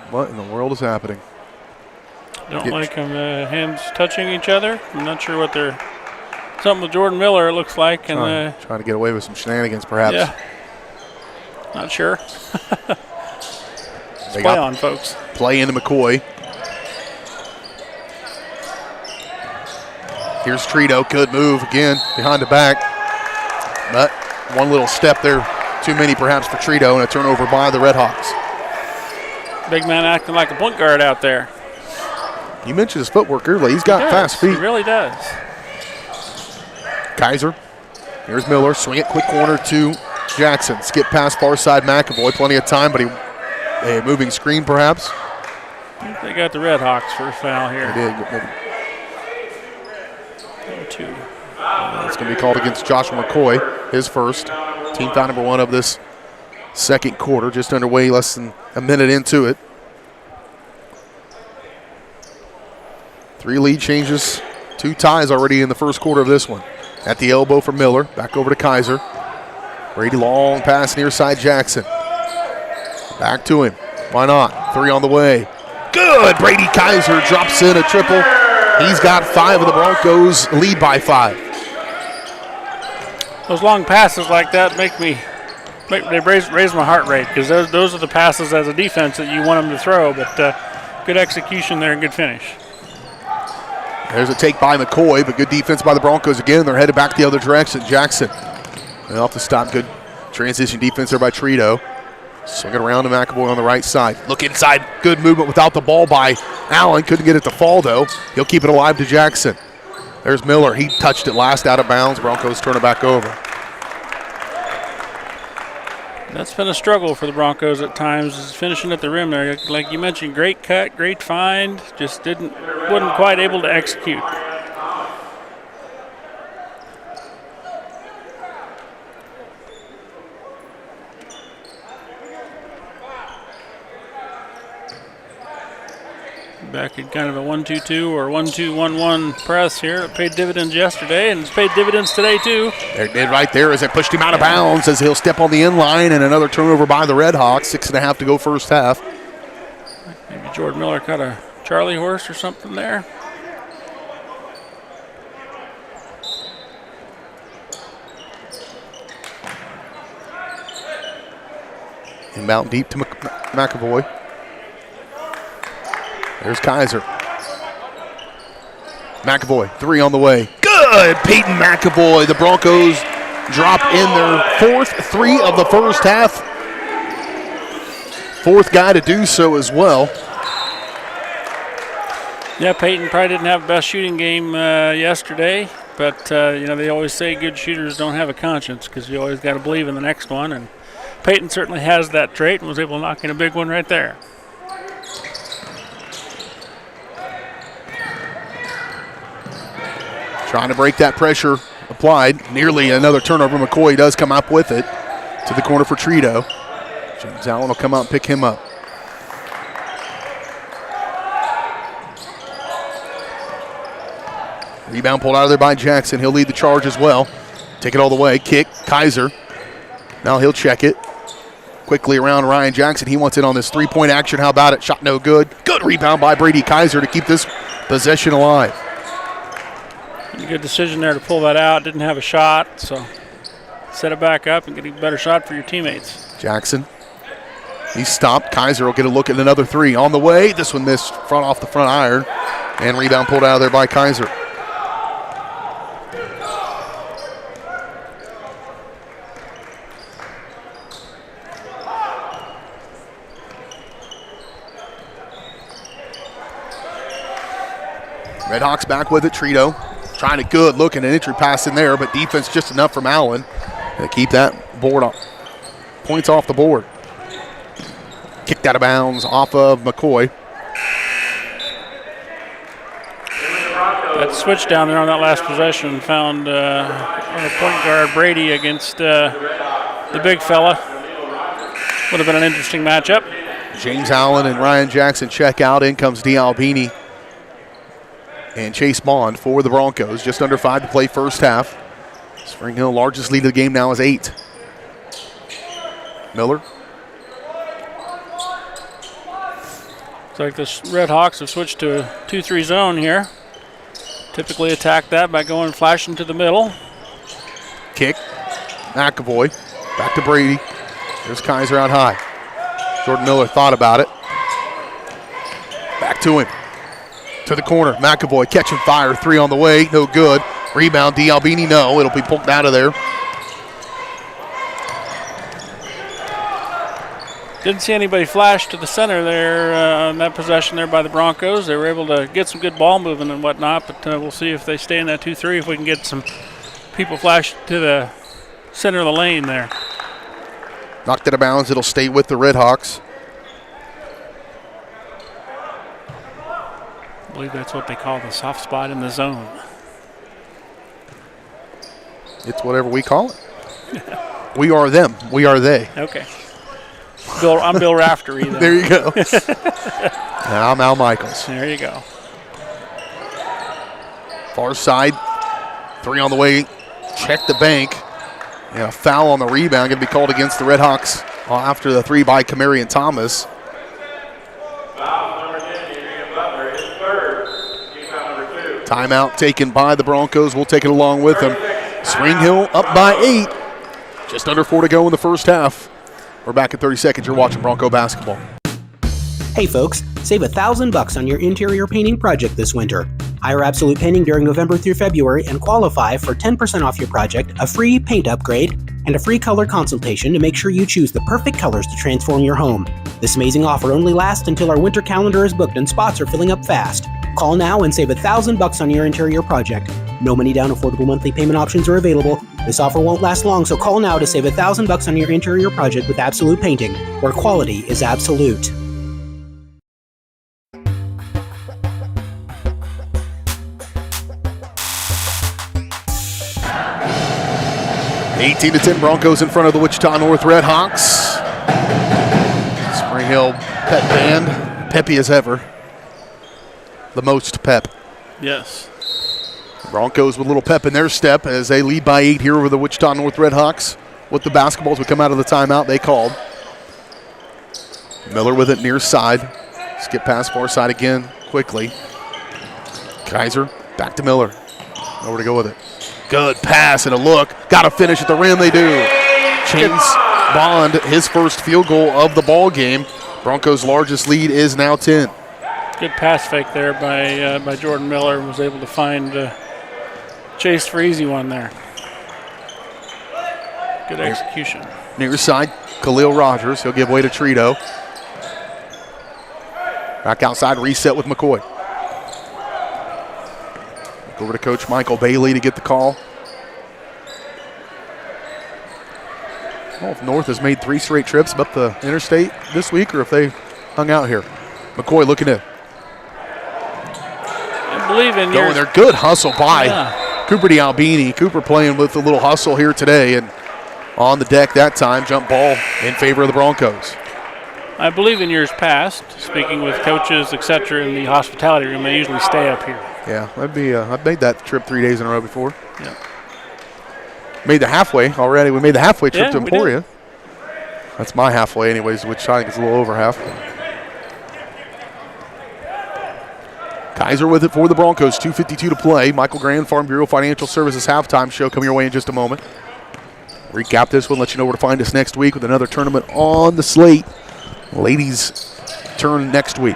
What in the world is happening? Don't like them hands touching each other. I'm not sure what they're. Something with Jordan Miller, it looks like. Trying to get away with some shenanigans, perhaps. Yeah. Not sure. Play on, folks. Play into McCoy. Here's Trito. Good move again behind the back. But one little step there, too many perhaps for Trito, and a turnover by the Redhawks. Big man acting like a point guard out there. You mentioned his footwork earlier. He's got fast feet. He really does. Kaiser. Here's Miller. Swing it quick corner to Jackson. Skip past far side McAvoy. Plenty of time, but a moving screen perhaps. I think they got the Redhawks first foul here. They did. 2. It's going to be called against Joshua McCoy, his first. Team foul number 1 of this second quarter. Just underway, less than a minute into it. 3 lead changes, 2 ties already in the first quarter of this one. At the elbow for Miller, back over to Kaiser. Brady long pass near side Jackson. Back to him, why not? 3 on the way. Good, Brady Kaiser drops in a triple. He's got 5 of the Broncos lead by 5. Those long passes like that raise my heart rate because those are the passes as a defense that you want them to throw, but good execution there and good finish. There's a take by McCoy, but good defense by the Broncos again. They're headed back the other direction. Jackson, off the stop, good transition defense there by Trito. Swing it around to McAvoy on the right side. Look inside, good movement without the ball by Allen. Couldn't get it to fall though. He'll keep it alive to Jackson. There's Miller, he touched it last out of bounds. Broncos turn it back over. That's been a struggle for the Broncos at times, is finishing at the rim there. Like you mentioned, great cut, great find, just wasn't quite able to execute. Back in kind of a 1-2-2 or 1-2-1-1 press here. It paid dividends yesterday, and it's paid dividends today too. There it did right there as they pushed him out of bounds as he'll step on the end line, and another turnover by the Redhawks. 6.5 to go first half. Maybe Jordan Miller caught a Charlie horse or something there. Inbound deep to McAvoy. There's Kaiser. McAvoy, 3 on the way. Good, Peyton McAvoy. The Broncos drop in their 4th 3 of the first half. 4th guy to do so as well. Yeah, Peyton probably didn't have the best shooting game yesterday, but they always say good shooters don't have a conscience because you always got to believe in the next one, and Peyton certainly has that trait and was able to knock in a big one right there. Trying to break that pressure applied. Nearly another turnover. McCoy does come up with it to the corner for Trito. James Allen will come out and pick him up. Rebound pulled out of there by Jackson. He'll lead the charge as well. Take it all the way. Kick. Kaiser. Now he'll check it. Quickly around Ryan Jackson. He wants in on this 3-point action. How about it? Shot no good. Good rebound by Brady Kaiser to keep this possession alive. Good decision there to pull that out. Didn't have a shot, so set it back up and get a better shot for your teammates. Jackson. He's stopped. Kaiser will get a look at another 3 on the way. This one missed off the front iron. And rebound pulled out of there by Kaiser. Redhawks back with it. Trito trying it good, looking an entry pass in there, but defense just enough from Allen to keep that board up. Points off the board. Kicked out of bounds off of McCoy. That switch down there on that last possession found our point guard Brady against the big fella. Would have been an interesting matchup. James Allen and Ryan Jackson check out. In comes D'Albini and Chase Bond for the Broncos. Just under 5 to play first half. Spring Hill largest lead of the game now is 8. Miller. Looks like the Red Hawks have switched to a 2-3 zone here. Typically attack that by going flashing to the middle. Kick. McAvoy. Back to Brady. There's Kaiser out high. Jordan Miller thought about it. Back to him. To the corner. McAvoy catching fire. 3 on the way. No good. Rebound. D'Albini. No. It'll be pulled out of there. Didn't see anybody flash to the center there on that possession there by the Broncos. They were able to get some good ball moving and whatnot, but we'll see if they stay in that 2-3, if we can get some people flash to the center of the lane there. Knocked out of bounds. It'll stay with the Red Hawks. I believe that's what they call the soft spot in the zone. It's whatever we call it. We are them. We are they. Okay. I'm Bill Raftery. There you go. Now I'm Al Michaels. There you go. Far side. 3 on the way. Check the bank. And a foul on the rebound. Going to be called against the Red Hawks after the 3 by Kamarian Thomas. Timeout taken by the Broncos. We'll take it along with them. Spring Hill up by 8. Just under 4 to go in the first half. We're back in 30 seconds. You're watching Bronco basketball. Hey folks, save $1,000 on your interior painting project this winter. Hire Absolute Painting during November through February and qualify for 10% off your project, a free paint upgrade, and a free color consultation to make sure you choose the perfect colors to transform your home. This amazing offer only lasts until our winter calendar is booked and spots are filling up fast. Call now and save $1,000 on your interior project. No money down, affordable monthly payment options are available. This offer won't last long, so call now to save $1,000 on your interior project with Absolute Painting, where quality is absolute. (18 to 10) Broncos in front of the Wichita North Red Hawks. Spring Hill pep band, peppy as ever. The most pep. Yes. Broncos with a little pep in their step as they lead by 8 here over the Wichita North Red Hawks. With the basketballs, we come out of the timeout they called. Miller with it near side. Skip past far side again quickly. Kaiser back to Miller. Nowhere to go with it. Good pass and a look. Got to finish at the rim. They do. Chase Bond, his first field goal of the ball game. Broncos' largest lead is now 10. Good pass fake there by Jordan Miller. Was able to find Chase for easy one there. Good execution. Near side, Khalil Rogers. He'll give way to Trito. Back outside, reset with McCoy. Look over to Coach Michael Bailey to get the call. I don't know if North has made 3 straight trips up the interstate this week or if they hung out here. McCoy looking in. I believe in going there. Good hustle by Cooper D'Albini. Cooper playing with a little hustle here today, and on the deck that time, jump ball in favor of the Broncos. I believe in years past, speaking with coaches, etc., in the hospitality room, they usually stay up here. Yeah, that'd be. I've made that trip 3 days in a row before. Yeah. Made the halfway already. We made the halfway trip to we Emporia. did. That's my halfway, anyways, which I think is a little over half. Kaiser with it for the Broncos. 2:52 to play. Michael Grand, Farm Bureau Financial Services halftime show coming your way in just a moment. Recap this one, let you know where to find us next week with another tournament on the slate. Ladies turn next week.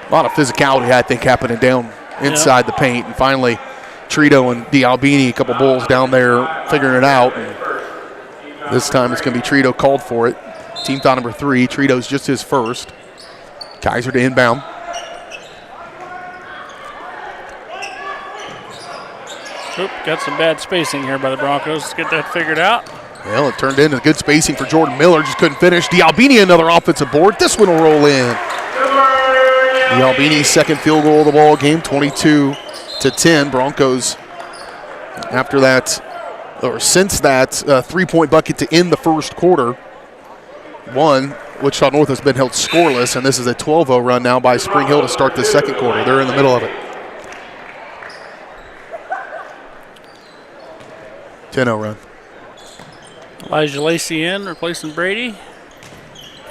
A lot of physicality, I think, happening down inside the paint. And finally, Trito and D'Albini, a couple bulls down there figuring it out. And this time it's going to be Trito called for it. Team foul number 3. Trito's just his first. Kaiser to inbound. Oop, got some bad spacing here by the Broncos. Let's get that figured out. Well, it turned into good spacing for Jordan Miller. Just couldn't finish. Dialbini another offensive board. This one will roll in. Dialbini's second field goal of the ball game, 22-10. Broncos, after that, or since that three-point bucket to end the first quarter, won. Wichita North has been held scoreless, and this is a 12-0 run now by Spring Hill to start the second quarter. They're in the middle of it. 10-0 run. Elijah Lacey in, replacing Brady.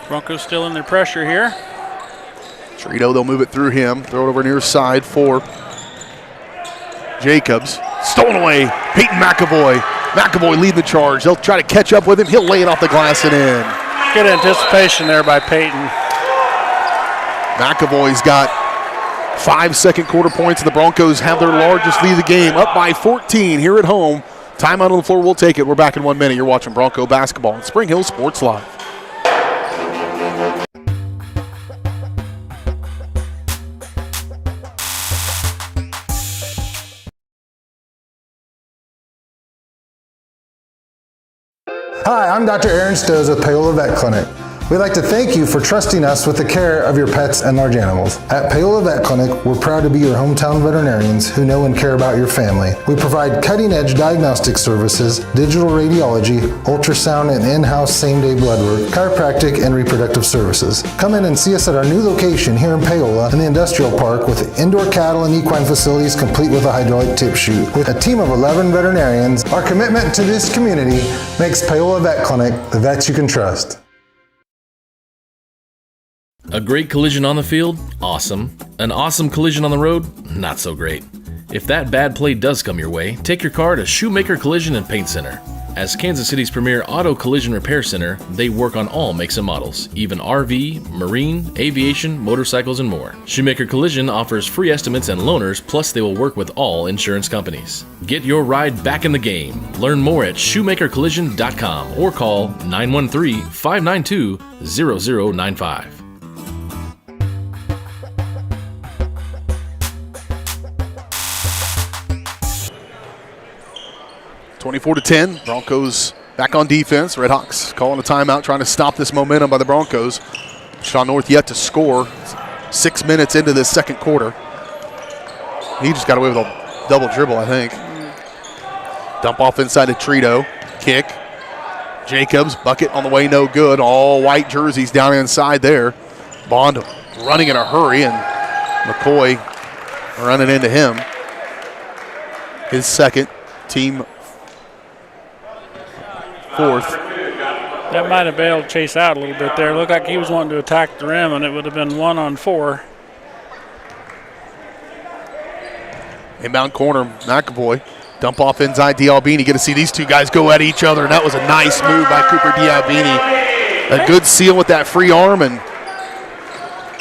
Broncos still in their pressure here. Trito, they'll move it through him. Throw it over near side for Jacobs. Stolen away. Peyton McAvoy. McAvoy leading the charge. They'll try to catch up with him. He'll lay it off the glass and in. Good anticipation there by Peyton. McAvoy's got 5 second quarter points, and the Broncos have their largest lead of the game, up by 14 here at home. Timeout on the floor, we'll take it. We're back in 1 minute. You're watching Bronco basketball on Spring Hill Sports Live. Hi, I'm Dr. Aaron Stoes with Paola Vet Clinic. We'd like to thank you for trusting us with the care of your pets and large animals. At Paola Vet Clinic, we're proud to be your hometown veterinarians who know and care about your family. We provide cutting-edge diagnostic services, digital radiology, ultrasound, and in-house same-day blood work, chiropractic, and reproductive services. Come in and see us at our new location here in Paola in the Industrial Park with indoor cattle and equine facilities complete with a hydraulic tip chute. With a team of 11 veterinarians, our commitment to this community makes Paola Vet Clinic the vets you can trust. A great collision on the field? Awesome. An awesome collision on the road? Not so great. If that bad play does come your way, take your car to Shoemaker Collision and Paint Center. As Kansas City's premier auto collision repair center, they work on all makes and models, even RV, marine, aviation, motorcycles, and more. Shoemaker Collision offers free estimates and loaners, plus they will work with all insurance companies. Get your ride back in the game. Learn more at shoemakercollision.com or call 913-592-0095. 24-10, Broncos back on defense. Redhawks calling a timeout, trying to stop this momentum by the Broncos. Wichita North yet to score. 6 minutes into this second quarter. He just got away with a double dribble, I think. Dump off inside to Trito. Kick. Jacobs, bucket on the way, no good. All white jerseys down inside there. Bond running in a hurry, and McCoy running into him. His second, team fourth. That might have been able to chase out a little bit there. Looked like he was wanting to attack the rim, and it would have been 1-on-4. Inbound corner, McAvoy. Dump off inside Dialbini. Get to see these two guys go at each other, and that was a nice move by Cooper Dialbini. A good seal with that free arm, and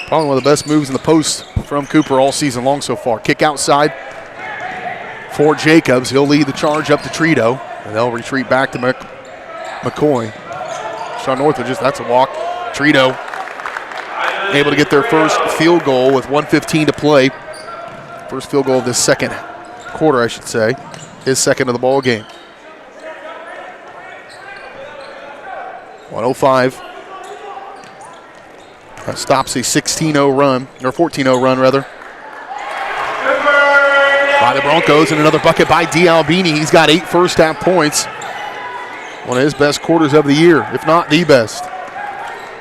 probably one of the best moves in the post from Cooper all season long so far. Kick outside for Jacobs. He'll lead the charge up to Trito, and they'll retreat back to McCoy. Sean North, that's a walk. Trito able to get their first field goal with 1:15 to play. First field goal of this second quarter, I should say. His second of the ball game. 1:05. That stops a 16-0 run, or 14-0 run rather, by the Broncos, and another bucket by Dialbini. He's got 8 first half points. One of his best quarters of the year, if not the best.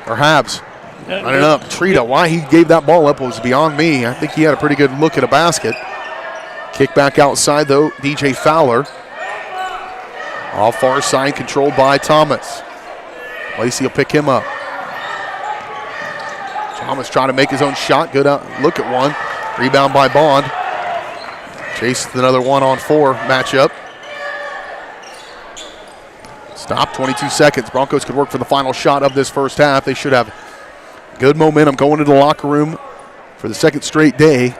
Perhaps. Running up. Trito, why he gave that ball up was beyond me. I think he had a pretty good look at a basket. Kick back outside, though, DJ Fowler. Off far side, controlled by Thomas. Lacey will pick him up. Thomas trying to make his own shot. Good look at one. Rebound by Bond. Chase another 1-on-4 matchup. Stop, 22 seconds. Broncos could work for the final shot of this first half. They should have good momentum going into the locker room for the second straight day.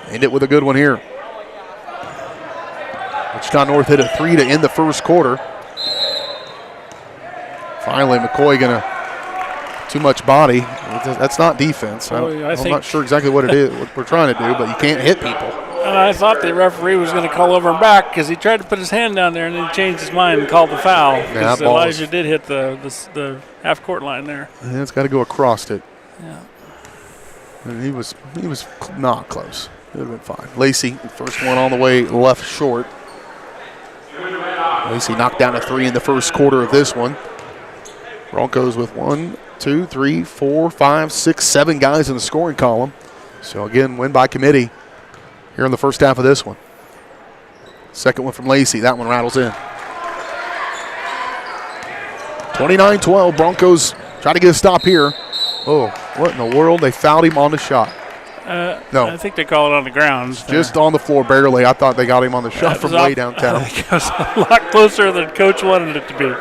End it with a good one here. Wichita North hit a 3 to end the first quarter. Finally, McCoy going to too much body. That's not defense. I'm not sure exactly what it is, what we're trying to do, but you can't hit people. I thought the referee was going to call over him back because he tried to put his hand down there and then he changed his mind and called the foul. Because Elijah did hit the half-court line there. And it's got to go across it. Yeah. And he was not close. It would have been fine. Lacey, first one all the way left short. Lacey knocked down a 3 in the first quarter of this one. Broncos with 1, 2, 3, 4, 5, 6, 7 guys in the scoring column. So again, win by committee here in the first half of this one. Second one from Lacey. That one rattles in. 29-12. Broncos try to get a stop here. Oh, what in the world? They fouled him on the shot. No. I think they call it on the ground. Just on the floor, barely. I thought they got him on the shot from way downtown. It was a lot closer than Coach wanted it to be.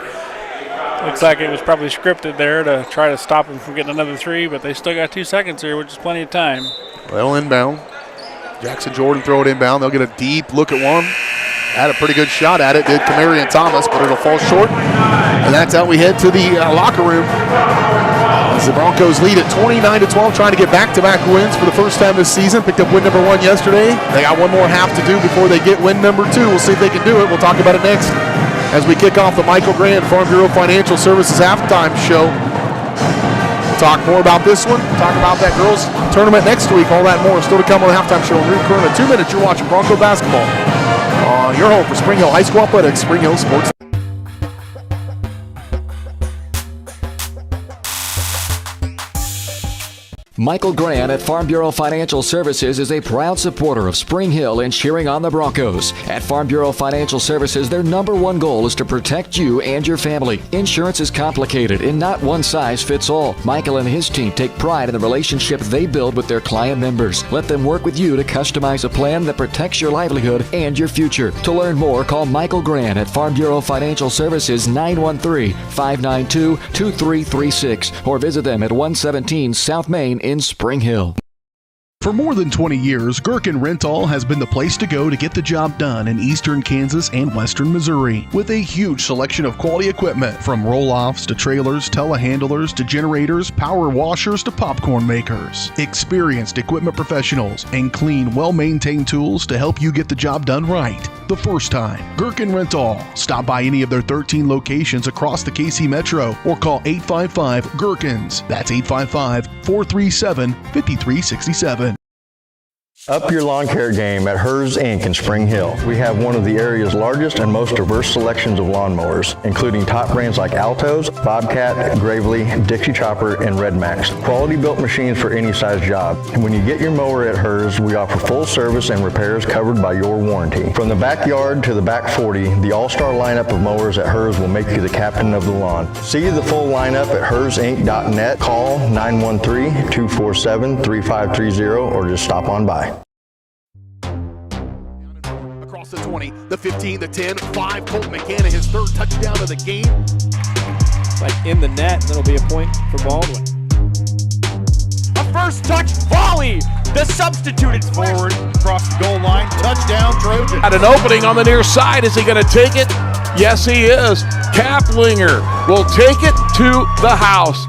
Looks like it was probably scripted there to try to stop him from getting another 3, but they still got 2 seconds here, which is plenty of time. Well, inbound. Jackson Jordan throw it inbound. They'll get a deep look at one. Had a pretty good shot at it, did Kamarian Thomas, but it'll fall short. And that's how we head to the locker room. As the Broncos lead at 29-12, trying to get back-to-back wins for the first time this season. Picked up win number 1 yesterday. They got one more half to do before they get win number 2. We'll see if they can do it. We'll talk about it next as we kick off the Michael Grant Farm Bureau Financial Services halftime show. We'll talk more about this one. Talk about that girls tournament next week. All that more still to come on the halftime show. In current 2 minutes, you're watching Bronco basketball. Your home for Spring Hill High School Athletics, Spring Hill Sports. Michael Grant at Farm Bureau Financial Services is a proud supporter of Spring Hill and cheering on the Broncos. At Farm Bureau Financial Services, their number 1 goal is to protect you and your family. Insurance is complicated and not one size fits all. Michael and his team take pride in the relationship they build with their client members. Let them work with you to customize a plan that protects your livelihood and your future. To learn more, call Michael Grant at Farm Bureau Financial Services 913-592-2336 or visit them at 117 South Main in Spring Hill. For more than 20 years, Gherkin Rental has been the place to go to get the job done in eastern Kansas and western Missouri. With a huge selection of quality equipment, from roll-offs to trailers, telehandlers to generators, power washers to popcorn makers. Experienced equipment professionals and clean, well-maintained tools to help you get the job done right the first time. Gherkin Rental. Stop by any of their 13 locations across the KC Metro or call 855-GHERKINS. That's 855-437-5367. Up your lawn care game at Hers Inc. in Spring Hill. We have one of the area's largest and most diverse selections of lawnmowers, including top brands like Altos, Bobcat, Gravely, Dixie Chopper, and Red Max. Quality built machines for any size job. And when you get your mower at Hers, we offer full service and repairs covered by your warranty. From the backyard to the back 40, the all-star lineup of mowers at Hers will make you the captain of the lawn. See the full lineup at hersinc.net. Call 913-247-3530 or just stop on by. The 20, the 15, the 10, 5. Colton McCann, his 3rd touchdown of the game. It's like in the net, and that'll be a point for Baldwin. A first touch volley. The substituted forward across the goal line. Touchdown, Trojan. At an opening on the near side. Is he going to take it? Yes, he is. Kaplinger will take it to the house.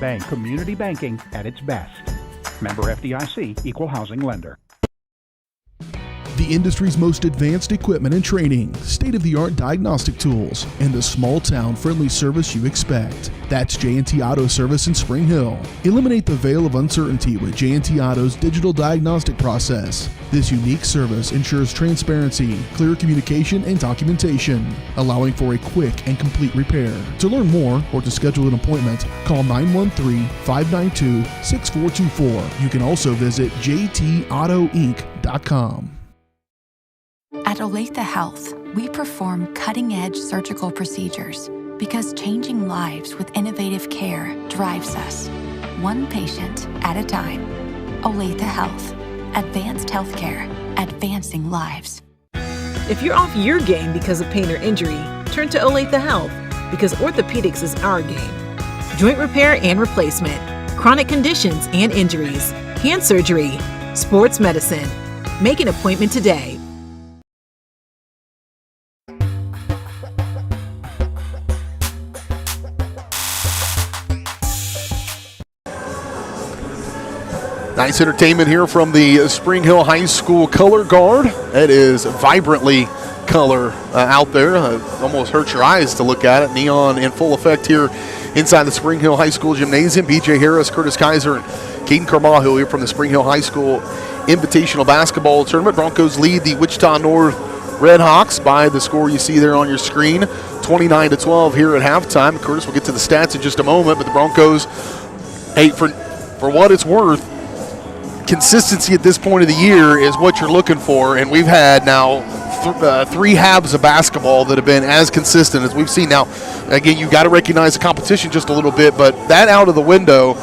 Bank community banking at its best. Member FDIC, equal housing lender. The industry's most advanced equipment and training, state-of-the-art diagnostic tools, and the small-town friendly service you expect. That's J&T Auto Service in Spring Hill. Eliminate the veil of uncertainty with J&T Auto's digital diagnostic process. This unique service ensures transparency, clear communication, and documentation, allowing for a quick and complete repair. To learn more or to schedule an appointment, call 913-592-6424. You can also visit jtautoinc.com. At Olathe Health, we perform cutting-edge surgical procedures Because changing lives with innovative care drives us, one patient at a time. Olathe Health. Advanced healthcare. Advancing lives. If you're off your game because of pain or injury, turn to Olathe Health, because orthopedics is our game. Joint repair and replacement, chronic conditions and injuries, hand surgery, sports medicine. Make an appointment today. Nice entertainment here from the Spring Hill High School color guard. It is vibrantly color out there. Almost hurts your eyes to look at it. Neon in full effect here inside the Spring Hill High School gymnasium. BJ Harris, Curtis Kaiser, and Caden Carbajo here from the Spring Hill High School Invitational Basketball Tournament. Broncos lead the Wichita North Red Hawks by the score you see there on your screen, 29-12 here at halftime. Curtis will get to the stats in just a moment, but the Broncos, hey, for what it's worth, consistency at this point of the year is what you're looking for, and we've had now three halves of basketball that have been as consistent as we've seen. Now, again, you got to recognize the competition just a little bit, but that out of the window,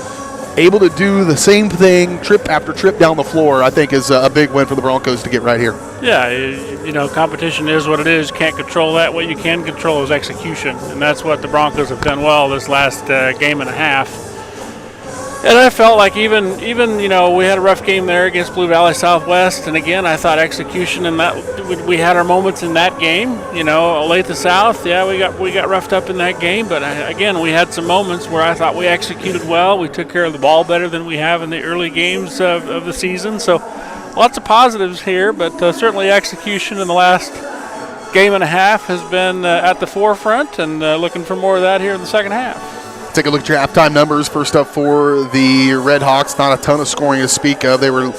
able to do the same thing trip after trip down the floor, I think is a big win for the Broncos to get right here. Yeah, you know, competition is what it is. Can't control that. What you can control is execution, and that's what the Broncos have done well this last game and a half. And I felt like even you know, we had a rough game there against Blue Valley Southwest, and again, I thought execution in that, we had our moments in that game. You know, Olathe South, yeah, we got roughed up in that game, but again, we had some moments where I thought we executed well. We took care of the ball better than we have in the early games of the season. So lots of positives here, but certainly execution in the last game and a half has been at the forefront, and looking for more of that here in the second half. Take a look at your halftime numbers. First up for the Red Hawks, not a ton of scoring to speak of. They were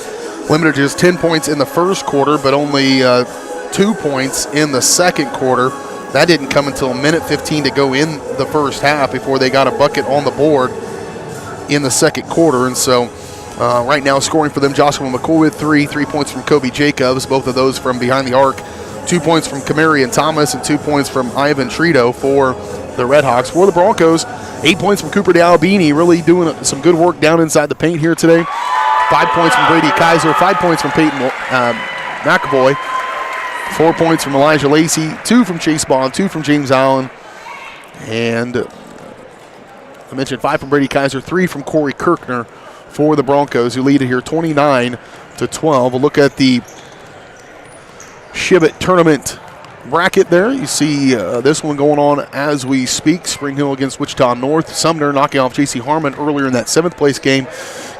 limited to just 10 points in the first quarter, but only 2 points in the second quarter. That didn't come until a minute 15 to go in the first half before they got a bucket on the board in the second quarter. And so right now scoring for them, Joshua McCoy with 3 points from Kobe Jacobs, both of those from behind the arc, 2 points from Kamarian Thomas, and 2 points from Ivan Trito for the Red Hawks. For the Broncos, 8 points from Cooper DeAlbini, really doing some good work down inside the paint here today. 5 points from Brady Kaiser, 5 points from Peyton McAvoy, 4 points from Elijah Lacey, 2 from Chase Bond, 2 from James Allen, and I mentioned 5 from Brady Kaiser, 3 from Corey Kirkner for the Broncos, who lead it here 29-12. We'll look at the SHIBT tournament bracket there. You see this one going on as we speak. Spring Hill against Wichita North. Sumner knocking off J.C. Harmon earlier in that 7th place game.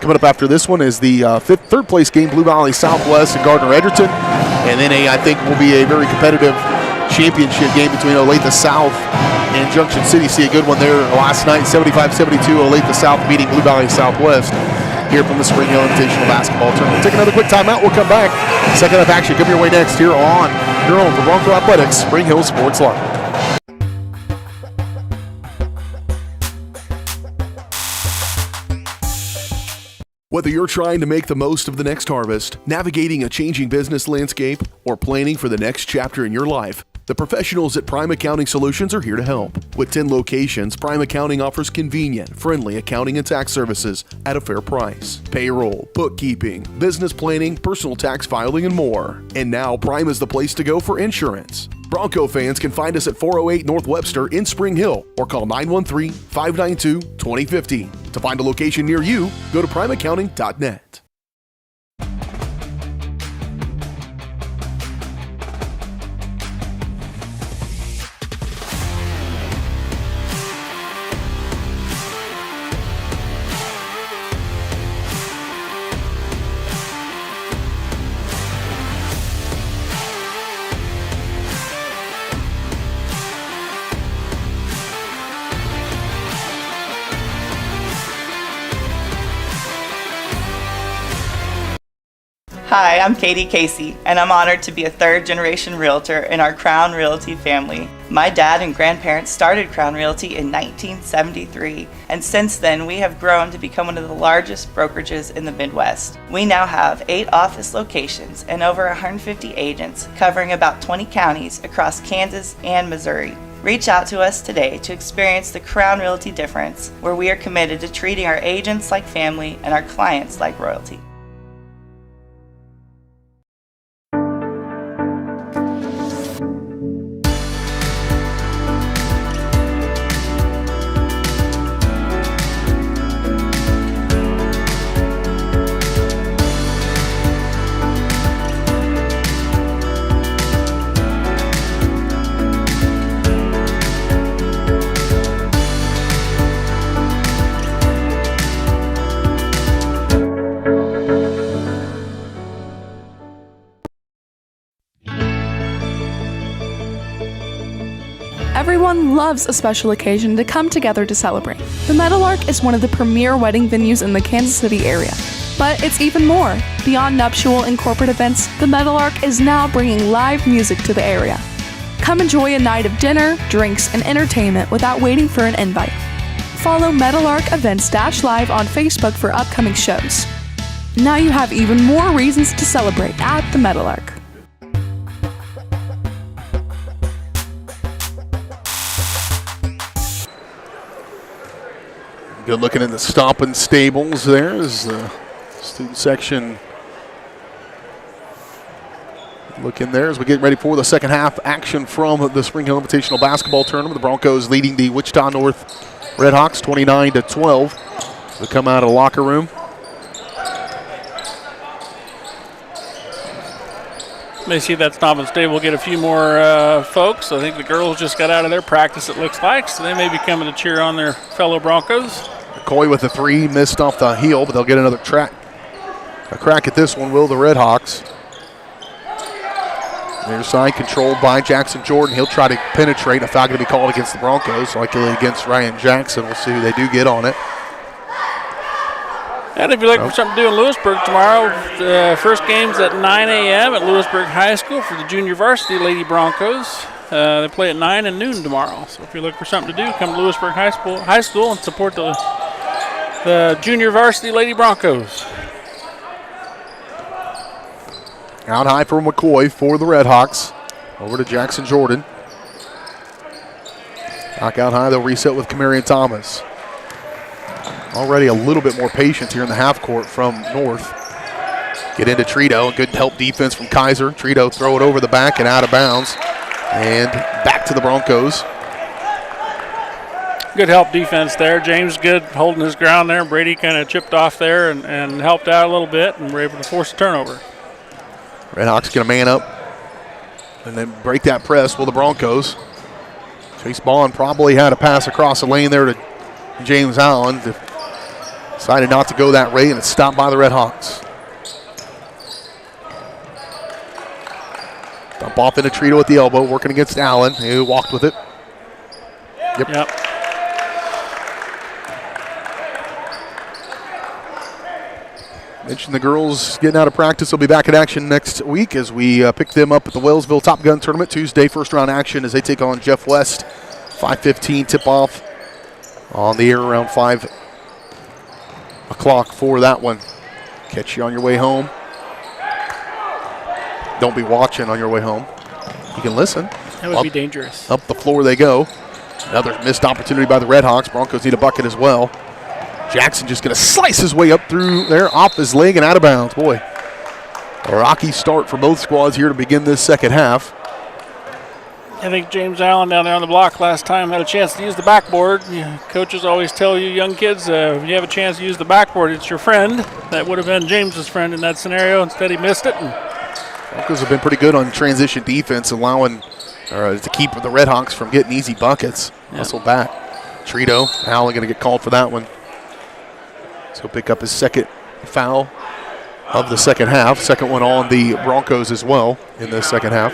Coming up after this one is the third place game, Blue Valley Southwest and Gardner Edgerton. And then I think will be a very competitive championship game between Olathe South and Junction City. See a good one there last night, 75-72. Olathe South beating Blue Valley Southwest here from the Spring Hill Invitational Basketball Tournament. We'll take another quick timeout. We'll come back. Second half action coming your way next here on your home for Bronco Athletics, Spring Hill Sports Live. Whether you're trying to make the most of the next harvest, navigating a changing business landscape, or planning for the next chapter in your life, the professionals at Prime Accounting Solutions are here to help. With 10 locations, Prime Accounting offers convenient, friendly accounting and tax services at a fair price. Payroll, bookkeeping, business planning, personal tax filing, and more. And now Prime is the place to go for insurance. Bronco fans can find us at 408 North Webster in Spring Hill or call 913-592-2050. To find a location near you, go to primeaccounting.net. Hi, I'm Katie Casey, and I'm honored to be a third-generation realtor in our Crown Realty family. My dad and grandparents started Crown Realty in 1973, and since then we have grown to become one of the largest brokerages in the Midwest. We now have 8 office locations and over 150 agents covering about 20 counties across Kansas and Missouri. Reach out to us today to experience the Crown Realty difference, where we are committed to treating our agents like family and our clients like royalty. Everyone loves a special occasion to come together to celebrate. The Meadowlark is one of the premier wedding venues in the Kansas City area. But it's even more. Beyond nuptial and corporate events, the Meadowlark is now bringing live music to the area. Come enjoy a night of dinner, drinks, and entertainment without waiting for an invite. Follow Meadowlark Events-Live on Facebook for upcoming shows. Now you have even more reasons to celebrate at the Meadowlark. Good looking in the Stompin' Stables there as the student section look in there as we get ready for the second half action from the Spring Hill Invitational Basketball Tournament. The Broncos leading the Wichita North Redhawks 29-12. They come out of the locker room. May see that Stompin' Stable get a few more folks. I think the girls just got out of their practice, it looks like, so they may be coming to cheer on their fellow Broncos. McCoy with a three, missed off the heel, but they'll get another crack at this one, will the Redhawks. Near side controlled by Jackson Jordan. He'll try to penetrate. A foul going to be called against the Broncos, likely against Ryan Jackson. We'll see who they do get on it. And if you're looking for something to do in Lewisburg tomorrow, the first game's at 9 a.m. at Lewisburg High School for the junior varsity Lady Broncos. They play at 9 and noon tomorrow. So if you're looking for something to do, come to Lewisburg High School and support the junior varsity Lady Broncos. Out high for McCoy for the Redhawks. Over to Jackson Jordan. Knock out high, they'll reset with Kamarian Thomas. Already a little bit more patience here in the half court from North. Get into Trito. Good help defense from Kaiser. Trito throw it over the back and out of bounds. And back to the Broncos. Good help defense there. James good holding his ground there. Brady kind of chipped off there and helped out a little bit and were able to force a turnover. Redhawks get a man up and then break that press with the Broncos. Chase Bond probably had a pass across the lane there to James Allen. Decided not to go that way, and it's stopped by the Redhawks. Dump off into Trito at the elbow, working against Allen, who walked with it. Yep. Mentioned the girls getting out of practice. They'll be back in action next week as we pick them up at the Wellsville Top Gun Tournament Tuesday. First round action as they take on Jeff West. 5:15 tip-off on the air around 5 o'clock for that one. Catch you on your way home. Don't be watching on your way home. You can listen. That would be dangerous. Up the floor they go. Another missed opportunity by the Redhawks. Broncos need a bucket as well. Jackson just going to slice his way up through there, off his leg and out of bounds. Boy, a rocky start for both squads here to begin this second half. I think James Allen down there on the block last time had a chance to use the backboard. Coaches always tell you young kids, if you have a chance to use the backboard, it's your friend. That would have been James's friend in that scenario. Instead, he missed it. Broncos have been pretty good on transition defense, allowing to keep the Redhawks from getting easy buckets. Hustle back. Trito, Allen going to get called for that one. So he'll pick up his second foul of the second half. Second one on the Broncos as well in the second half.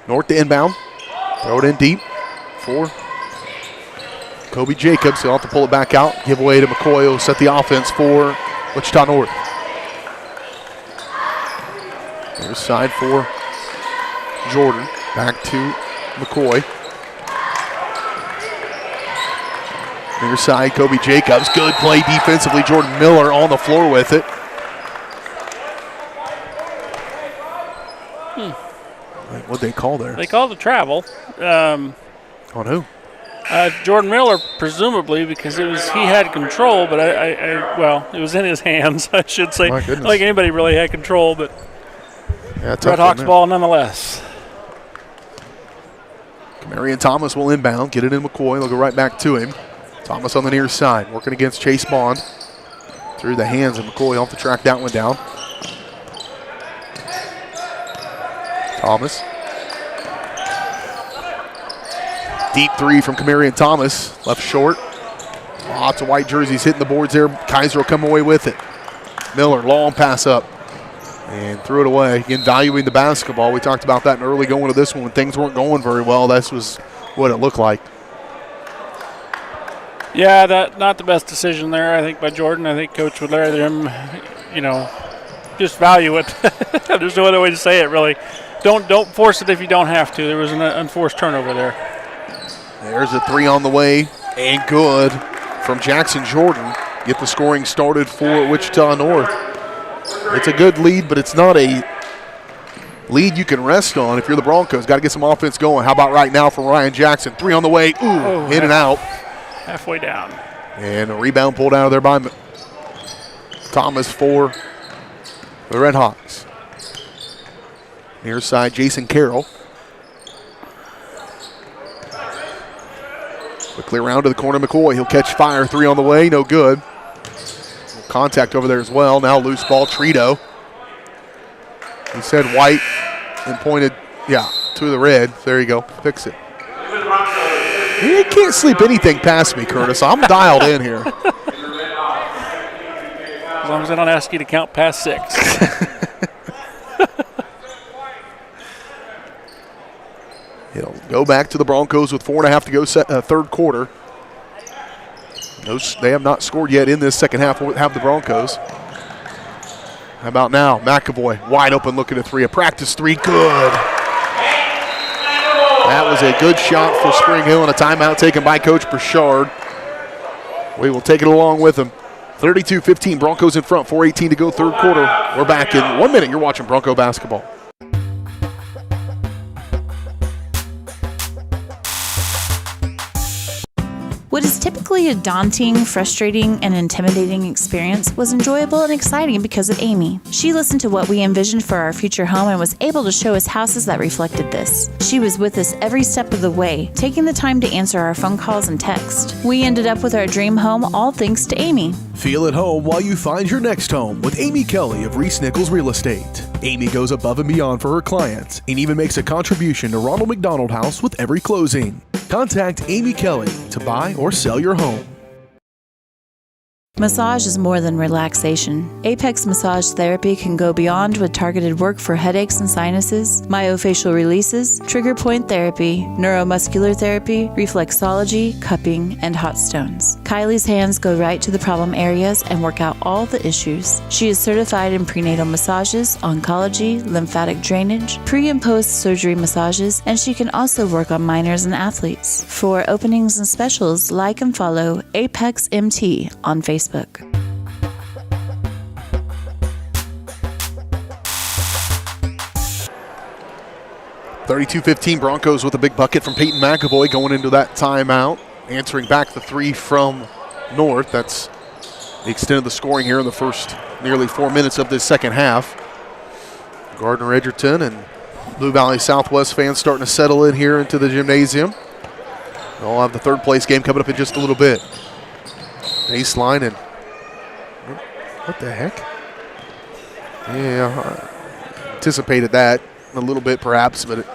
North to inbound. Throw it in deep for Kobe Jacobs. He'll have to pull it back out. Give away to McCoy. He'll set the offense for Wichita North. There's side for Jordan. Back to McCoy. Near side, Kobe Jacobs. Good play defensively. Jordan Miller on the floor with it. What'd they call there? They called the travel. On who? Jordan Miller, presumably, because he had control, but well, it was in his hands, I should say. My goodness. Like anybody really had control, but yeah, Red Hawks ball nonetheless. Marion Thomas will inbound, get it in McCoy. They'll go right back to him. Thomas on the near side, working against Chase Bond. Through the hands of McCoy, off to track that one down. Thomas. Deep three from Kamarion Thomas, left short. Lots of white jerseys hitting the boards there. Kaiser will come away with it. Miller, long pass up. And threw it away. Again, valuing the basketball. We talked about that in early going to this one when things weren't going very well. This was what it looked like. Yeah, not the best decision there, I think, by Jordan. I think Coach would let him, just value it. There's no other way to say it, really. Don't force it if you don't have to. There was an unforced turnover there. There's a three on the way, and good from Jackson Jordan. Get the scoring started for Wichita North. It's a good lead, but it's not a lead you can rest on if you're the Broncos. Got to get some offense going. How about right now from Ryan Jackson? Three on the way. In and out. Halfway down. And a rebound pulled out of there by Thomas for the Red Hawks. Near side, Jason Carroll. Quickly around to the corner, McCoy. He'll catch fire. Three on the way, no good. Contact over there as well. Now loose ball, Trito. He said white and pointed, to the red. There you go. Fix it. You can't sleep anything past me, Curtis. I'm dialed in here. As long as I don't ask you to count past 6. It'll go back to the Broncos with 4.5 to go third quarter. They have not scored yet in this second half. We'll have the Broncos. How about now? McAvoy wide open looking at three. A practice three. Good. That was a good shot for Spring Hill and a timeout taken by Coach Burchard. We will take it along with him. 32-15, Broncos in front, 4:18 to go third quarter. We're back in 1 minute. You're watching Bronco basketball. What is typically a daunting, frustrating, and intimidating experience was enjoyable and exciting because of Amy. She listened to what we envisioned for our future home and was able to show us houses that reflected this. She was with us every step of the way, taking the time to answer our phone calls and text. We ended up with our dream home all thanks to Amy. Feel at home while you find your next home with Amy Kelly of Reese Nichols Real Estate. Amy goes above and beyond for her clients and even makes a contribution to Ronald McDonald House with every closing. Contact Amy Kelly to buy or sell your home. Massage is more than relaxation. Apex Massage Therapy can go beyond with targeted work for headaches and sinuses, myofascial releases, trigger point therapy, neuromuscular therapy, reflexology, cupping, and hot stones. Kylie's hands go right to the problem areas and work out all the issues. She is certified in prenatal massages, oncology, lymphatic drainage, pre- and post-surgery massages, and she can also work on minors and athletes. For openings and specials, like and follow Apex MT on Facebook. 32-15, Broncos with a big bucket from Peyton McAvoy going into that timeout. Answering back the three from North. That's the extent of the scoring here in the first nearly 4 minutes of this second half. Gardner Edgerton and Blue Valley Southwest fans starting to settle in here into the gymnasium. They'll have the third place game coming up in just a little bit. Baseline and what the heck? Yeah, I anticipated that a little bit perhaps, but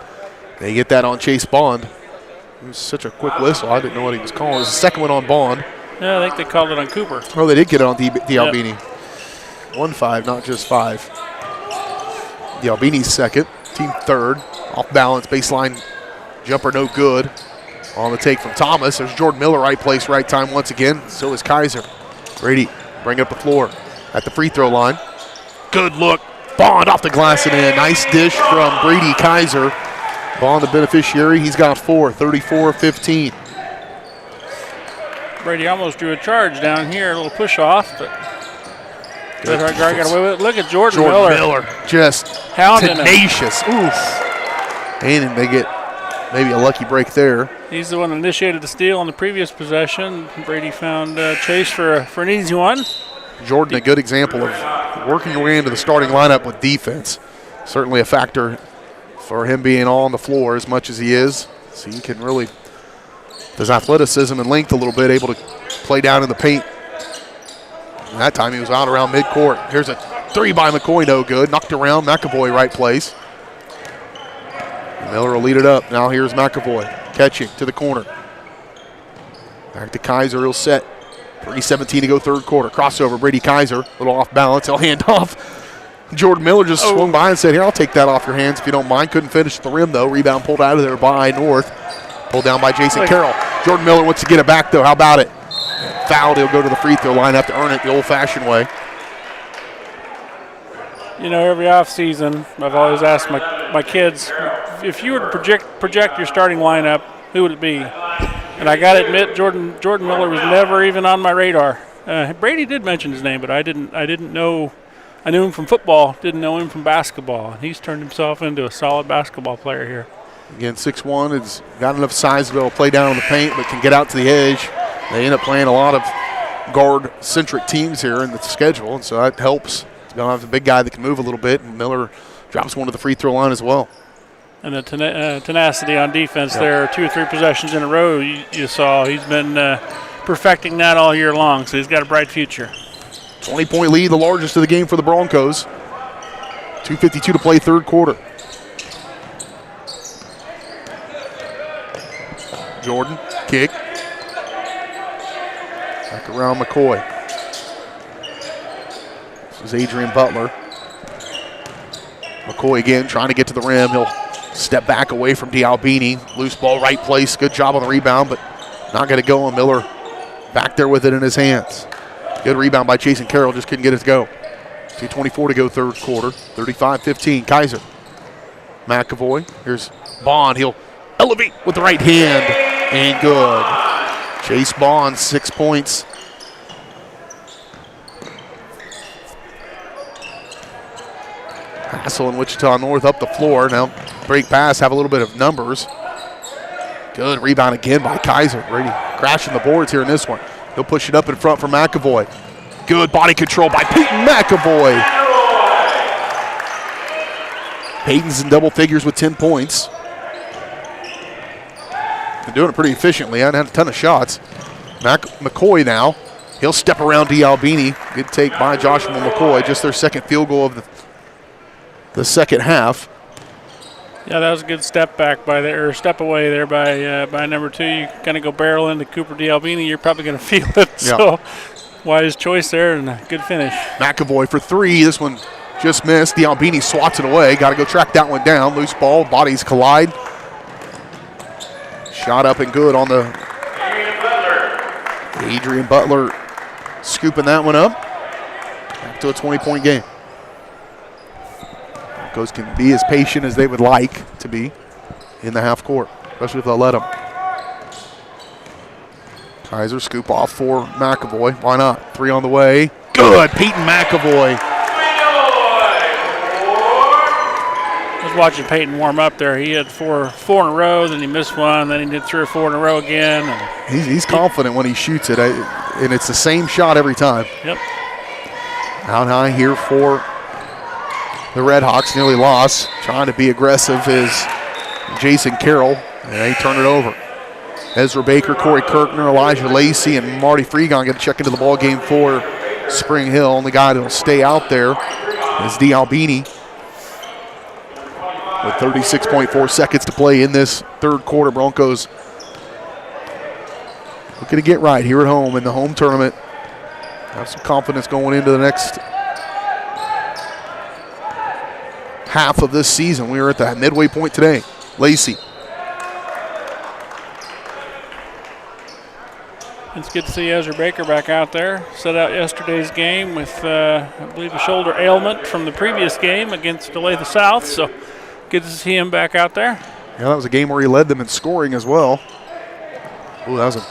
they get that on Chase Bond. It was such a quick whistle. I didn't know what he was calling. It was the second one on Bond. Yeah, I think they called it on Cooper. Oh, they did get it on D'Albini. 1-5, not just 5. D'Albini's second, team third. Off balance, baseline jumper no good. On the take from Thomas. There's Jordan Miller, right place, right time once again. So is Kaiser. Brady bring up the floor at the free throw line. Good look. Bond off the glass and in. Nice dish from Brady Kaiser. Bond the beneficiary. He's got 4, 34-15. Brady almost drew a charge down here, a little push off, but good hard guard got away with it. Look at Jordan Miller. Just hounding tenacious. Oof. And they get maybe a lucky break there. He's the one that initiated the steal on the previous possession. Brady found Chase for an easy one. Jordan, a good example of working your way into the starting lineup with defense. Certainly a factor for him being on the floor as much as he is. So he can really, his athleticism and length a little bit, able to play down in the paint. And that time he was out around midcourt. Here's a three by McCoy, no good. Knocked around, McAvoy right place. Miller will lead it up. Now here's McAvoy catching to the corner. Back to Kaiser, he'll set. 3:17 to go third quarter. Crossover, Brady Kaiser, a little off balance. He'll hand off. Jordan Miller just swung by and said, here, I'll take that off your hands if you don't mind. Couldn't finish at the rim, though. Rebound pulled out of there by North. Pulled down by Jason Carroll. Jordan Miller wants to get it back, though. How about it? Fouled. He'll go to the free throw line, have to earn it the old-fashioned way. You know, every offseason, I've always asked my kids, if you were to project your starting lineup, who would it be? And I got to admit, Jordan Miller was never even on my radar. Brady did mention his name, but I didn't know. I knew him from football, didn't know him from basketball. And he's turned himself into a solid basketball player here. Again, 6'1", has got enough size to be able to play down on the paint, but can get out to the edge. They end up playing a lot of guard-centric teams here in the schedule, and so that helps. He's going to have a big guy that can move a little bit, and Miller drops one to the free throw line as well. And the tenacity on defense there, 2 or 3 possessions in a row you saw. He's been perfecting that all year long, so he's got a bright future. 20-point lead, the largest of the game for the Broncos. 2:52 to play third quarter. Jordan, kick. Back around McCoy. This is Adrian Butler. McCoy again trying to get to the rim. He'll step back away from D'Albini. Loose ball, right place. Good job on the rebound, but not going to go. And Miller back there with it in his hands. Good rebound by Jason Carroll. Just couldn't get it to go. 2:24 to go third quarter. 35-15. Kaiser. McAvoy. Here's Bond. He'll elevate with the right hand. And good. Chase Bond, 6 points. Hassel and Wichita North up the floor. Now break pass, have a little bit of numbers. Good rebound again by Kaiser. Brady crashing the boards here in this one. He'll push it up in front for McAvoy. Good body control by Peyton McAvoy. Peyton's in double figures with 10 points. Been doing it pretty efficiently. Hasn't had a ton of shots. McCoy now. He'll step around D'Albini. Good take by Joshua McCoy. Just their second field goal of the second half. Yeah, that was a good step back by there, or step away there by number 2. You kind of go barrel into Cooper D'Albini, you're probably going to feel it. Yeah. So wise choice there and a good finish. McAvoy for 3. This one just missed. D'Albini swats it away. Got to go track that one down. Loose ball, bodies collide. Shot up and good on the Adrian Butler scooping that one up. Back to a 20-point game. Broncos can be as patient as they would like to be in the half court, especially if they'll let them. Kaiser scoop off for McAvoy. Why not? 3 on the way. Good. Peyton McAvoy. I was watching Peyton warm up there. He had four in a row, then he missed one, then he did 3 or 4 in a row again. And he's confident when he shoots it, and it's the same shot every time. Yep. Out high here for the Red Hawks. Nearly lost. Trying to be aggressive is Jason Carroll, and they turn it over. Ezra Baker, Corey Kirkner, Elijah Lacey, and Marty Freegon get to check into the ball game for Spring Hill. Only guy that will stay out there is D'Albini with 36.4 seconds to play in this third quarter. Broncos looking to get right here at home in the home tournament. Have some confidence going into the next half of this season. We are at the midway point today. Lacey. It's good to see Ezra Baker back out there. Set out yesterday's game with, I believe, a shoulder ailment from the previous game against Olathe South. So good to see him back out there. Yeah, that was a game where he led them in scoring as well. Ooh, that was a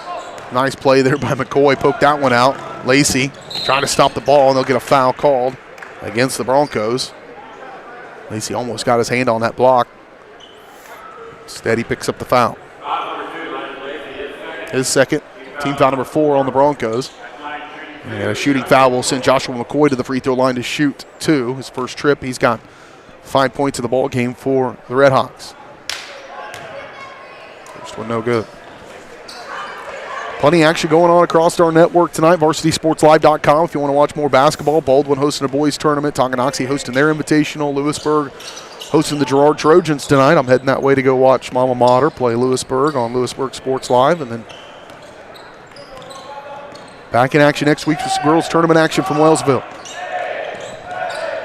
Nice play there by McCoy. Poked that one out. Lacey trying to stop the ball, and they'll get a foul called against the Broncos. Lacey almost got his hand on that block. Instead, he picks up the foul. His second, team foul number 4 on the Broncos. And a shooting foul will send Joshua McCoy to the free throw line to shoot 2. His first trip, he's got 5 points in the ball game for the Red Hawks. First one no good. Plenty of action going on across our network tonight. VarsitySportsLive.com if you want to watch more basketball. Baldwin hosting a boys tournament. Tonganoxie hosting their invitational. Lewisburg hosting the Girard Trojans tonight. I'm heading that way to go watch Mama Mater play Lewisburg on Lewisburg Sports Live. And then back in action next week for some girls tournament action from Wellsville.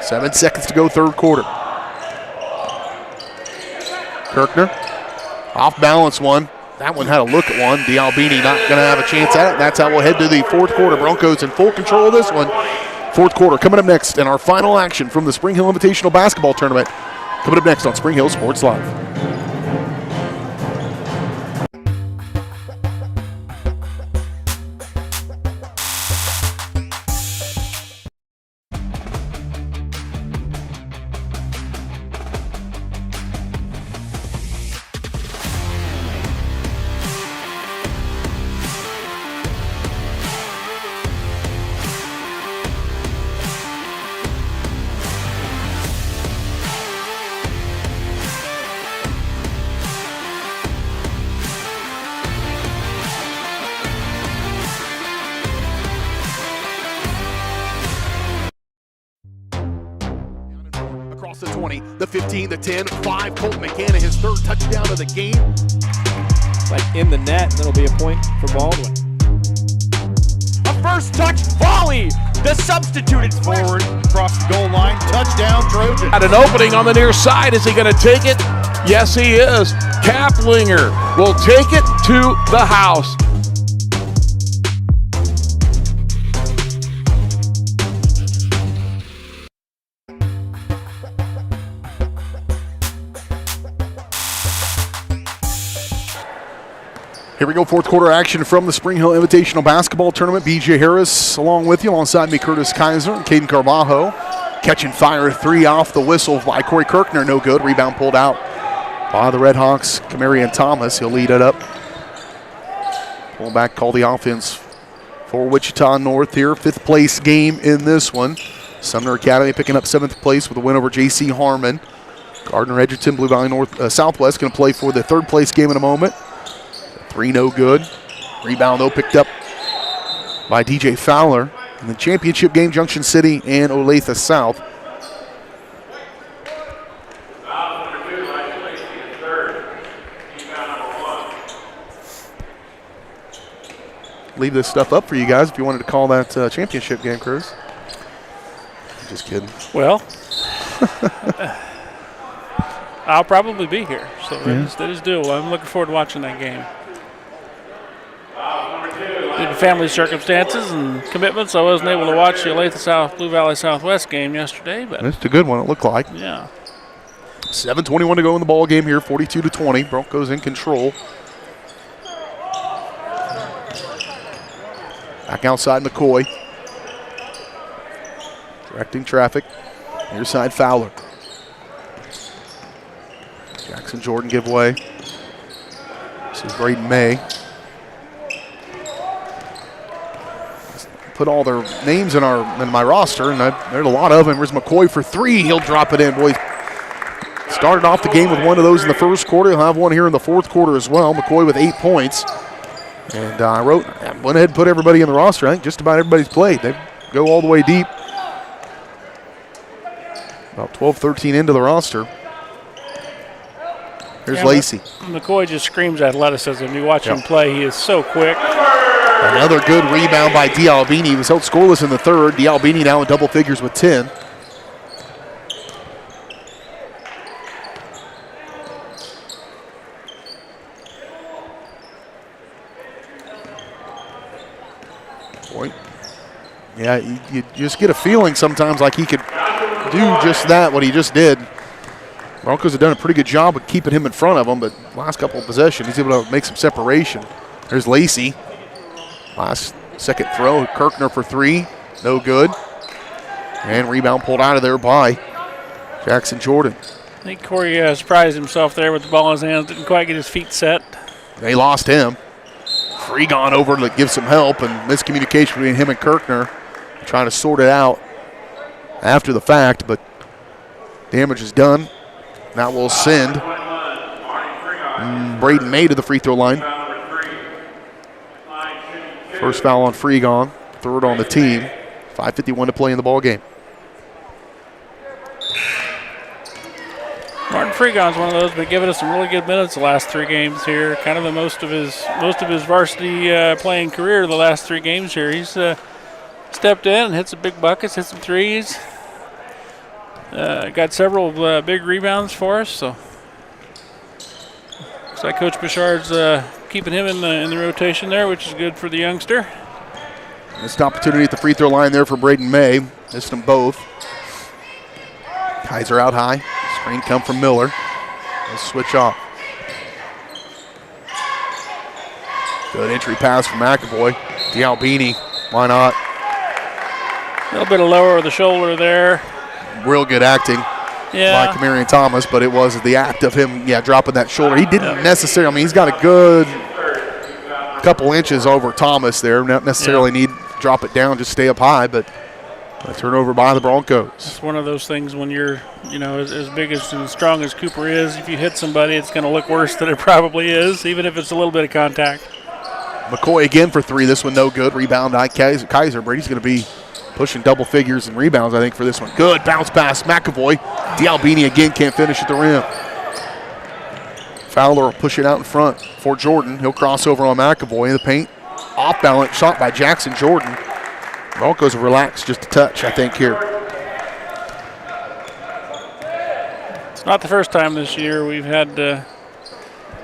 7 seconds to go, third quarter. Kirkner, off balance one. That one had a look at one. D'Albini not going to have a chance at it. And that's how we'll head to the fourth quarter. Broncos in full control of this one. Fourth quarter coming up next, and our final action from the Spring Hill Invitational Basketball Tournament coming up next on Spring Hill Sports Live. The 20, the 15, the 10, 5. Colton McCann, his third touchdown of the game. Like in the net, that'll be a point for Baldwin. A first touch volley. The substituted forward across the goal line. Touchdown, Trojan. At an opening on the near side. Is he going to take it? Yes, he is. Kaplinger will take it to the house. Here we go, fourth quarter action from the Spring Hill Invitational Basketball Tournament. BJ Harris along with you, alongside me Curtis Kaiser and Caden Carbajo. Catching fire, 3 off the whistle by Corey Kirkner, no good. Rebound pulled out by the Red Hawks. Camarion Thomas, he'll lead it up. Pull back, call the offense for Wichita North here. 5th place game in this one. Sumner Academy picking up 7th place with a win over J.C. Harmon. Gardner Edgerton, Blue Valley Southwest going to play for the 3rd place game in a moment. 3 no good. Rebound, though, picked up by DJ Fowler. In the championship game, Junction City and Olathe South. Leave this stuff up for you guys if you wanted to call that championship game, Cruz. Just kidding. Well, I'll probably be here, so that is doable. I'm looking forward to watching that game. Due to family circumstances and commitments, I wasn't able to watch the Olathe South Blue Valley Southwest game yesterday. But it's a good one, it looked like. Yeah. 7:21 to go in the ball game here, 42-20. Broncos in control. Back outside McCoy. Directing traffic. Near side Fowler. Jackson Jordan give way. This is Braden May. Put all their names in my roster, and there's a lot of them. There's McCoy for 3. He'll drop it in. Boy, started off the game with one of those in the first quarter. He'll have one here in the fourth quarter as well. McCoy with 8 points. And I went ahead and put everybody in the roster. I think just about everybody's played. They go all the way deep. About 12, 13 into the roster. Here's Lacey. McCoy just screams athleticism. You watch him play, he is so quick. Another good rebound by D'Albini. He was held scoreless in the third. D'Albini now in double figures with 10. Boy. Yeah, you just get a feeling sometimes like he could do just that, what he just did. Broncos have done a pretty good job of keeping him in front of them, but last couple of possessions, he's able to make some separation. There's Lacey. Second throw, Kirkner for three. No good. And rebound pulled out of there by Jackson Jordan. I think Corey surprised himself there with the ball in his hands. Didn't quite get his feet set. They lost him. Freegon over to give some help, and miscommunication between him and Kirkner. Trying to sort it out after the fact, but damage is done. That will send Braden May to the free throw line. First foul on Freegon, third on the team. 5:51 to play in the ball game. Martin Freegon's one of those, been giving us some really good minutes the last 3 games here. Kind of the most of his varsity playing career the last 3 games here. He's stepped in and hit some big buckets, hit some threes. Got several big rebounds for us. So looks like Coach Bouchard's keeping him in the rotation there, which is good for the youngster. Missed opportunity at the free throw line there for Braden May. Missed them both. Kaiser out high. Screen come from Miller. They'll switch off. Good entry pass from McAvoy. D'Albini, why not? A little bit of lower of the shoulder there. Real good acting by Kamarian Thomas, but it was the act of him, dropping that shoulder. He didn't necessarily, he's got a good couple inches over Thomas there. Not necessarily need to drop it down, just stay up high, but a turnover by the Broncos. It's one of those things when you're, as big as and strong as Cooper is, if you hit somebody, it's going to look worse than it probably is, even if it's a little bit of contact. McCoy again for three. This one no good. Rebound by Kaiser. Brady's going to be pushing double figures in rebounds, I think, for this one. Good bounce pass, McAvoy. D'Albini again can't finish at the rim. Fowler will push it out in front for Jordan. He'll cross over on McAvoy in the paint. Off balance shot by Jackson Jordan. Broncos have relaxed just a touch, I think, here. It's not the first time this year we've had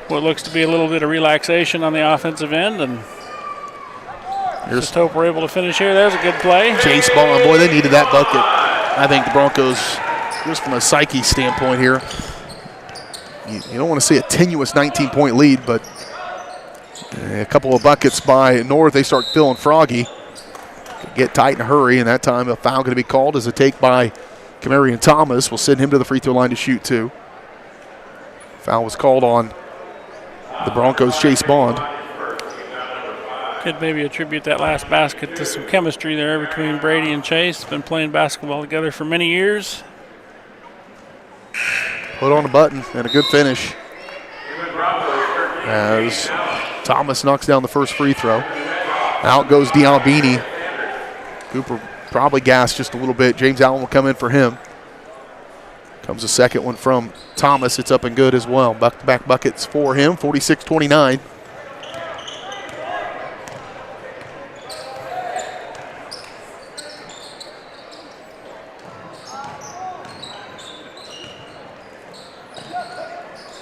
what looks to be a little bit of relaxation on the offensive end, and just hope we're able to finish here. There's a good play. Chase Bond, boy, they needed that bucket. I think the Broncos, just from a psyche standpoint here, you don't want to see a tenuous 19-point lead, but a couple of buckets by North, they start feeling froggy. Get tight in a hurry, and that time a foul going to be called as a take by Kamarian Thomas. Will send him to the free throw line to shoot 2. Foul was called on the Broncos' Chase Bond. Could maybe attribute that last basket to some chemistry there between Brady and Chase. Been playing basketball together for many years. Put on a button and a good finish as Thomas knocks down the first free throw. Out goes D'Albini. Cooper probably gassed just a little bit. James Allen will come in for him. Comes a second one from Thomas. It's up and good as well. Back-to-back buckets for him, 46-29.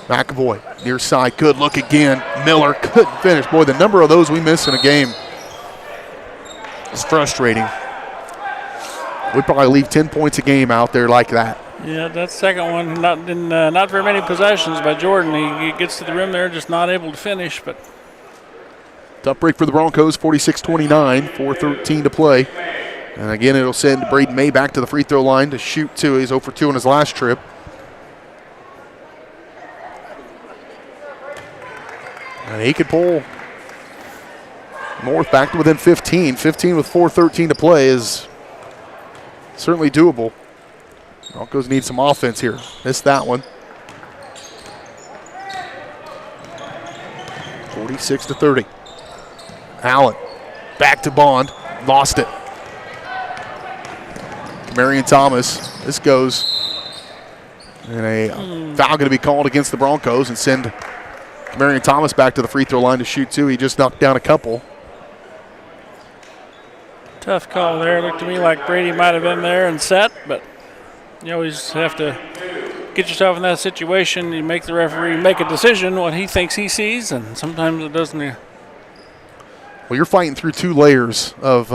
McAvoy, near side, good look again. Miller couldn't finish. Boy, the number of those we miss in a game is frustrating. We'd probably leave 10 points a game out there like that. Yeah, that second one, not very many possessions by Jordan. He gets to the rim there, just not able to finish. But tough break for the Broncos, 46-29, 4:13 to play. And again, it'll send Braden May back to the free throw line to shoot 2. He's 0 for 2 on his last trip. And he could pull North back to within 15. 15 with 4:13 to play is certainly doable. Broncos need some offense here. Missed that one. 46-30. Allen back to Bond. Lost it. Kamarian Thomas. This goes. And a foul going to be called against the Broncos and send Kamarian Thomas back to the free throw line to shoot 2. He just knocked down a couple. Tough call there. Looked to me like Brady might have been there and set, but you always have to get yourself in that situation. You make the referee make a decision what he thinks he sees, and sometimes it doesn't. Well, you're fighting through 2 layers of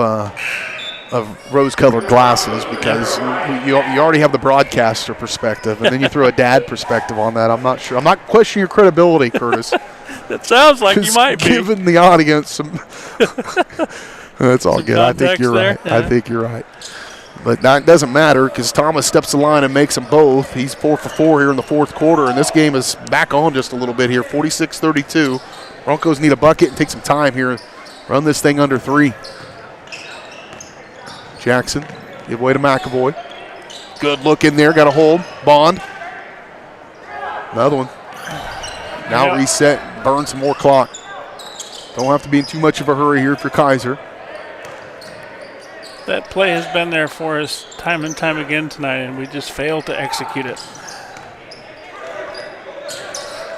of rose-colored glasses because you already have the broadcaster perspective, and then you throw a dad perspective on that. I'm not sure. I'm not questioning your credibility, Curtis. It sounds like you might be. Giving the audience some. That's all good. I think you're right. Yeah. I think you're right. But it doesn't matter because Thomas steps the line and makes them both. He's 4 for 4 here in the fourth quarter, and this game is back on just a little bit here, 46-32. Broncos need a bucket and take some time here. Run this thing under 3. Jackson, give way to McAvoy. Good look in there, got a hold. Bond. Another one. Now reset, burn some more clock. Don't have to be in too much of a hurry here for Kaiser. That play has been there for us time and time again tonight, and we just failed to execute it.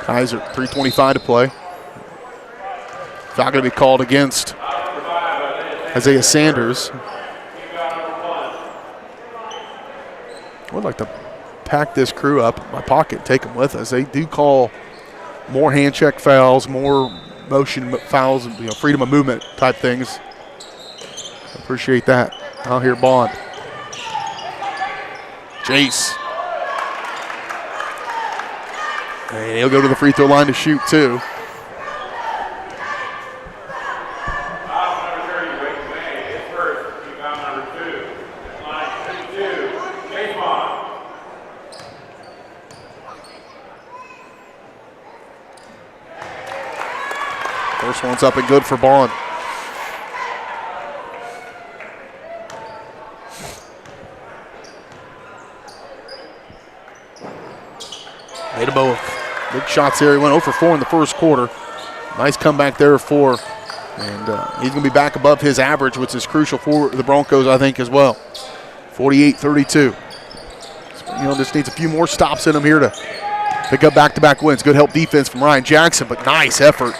Kaiser, 3:25 to play. Foul going to be called against Isaiah Sanders. I would like to pack this crew up in my pocket and take them with us. They do call more hand check fouls, more motion fouls, and freedom of movement type things. Appreciate that. I'll hear Bond. Jace. And he'll go to the free throw line to shoot too. First one's up and good for Bond. Made them both. Big shots here. He went 0 for 4 in the first quarter. Nice comeback there for, and he's going to be back above his average, which is crucial for the Broncos, I think, as well. 48-32. Just needs a few more stops in him here to pick up back-to-back wins. Good help defense from Ryan Jackson, but nice effort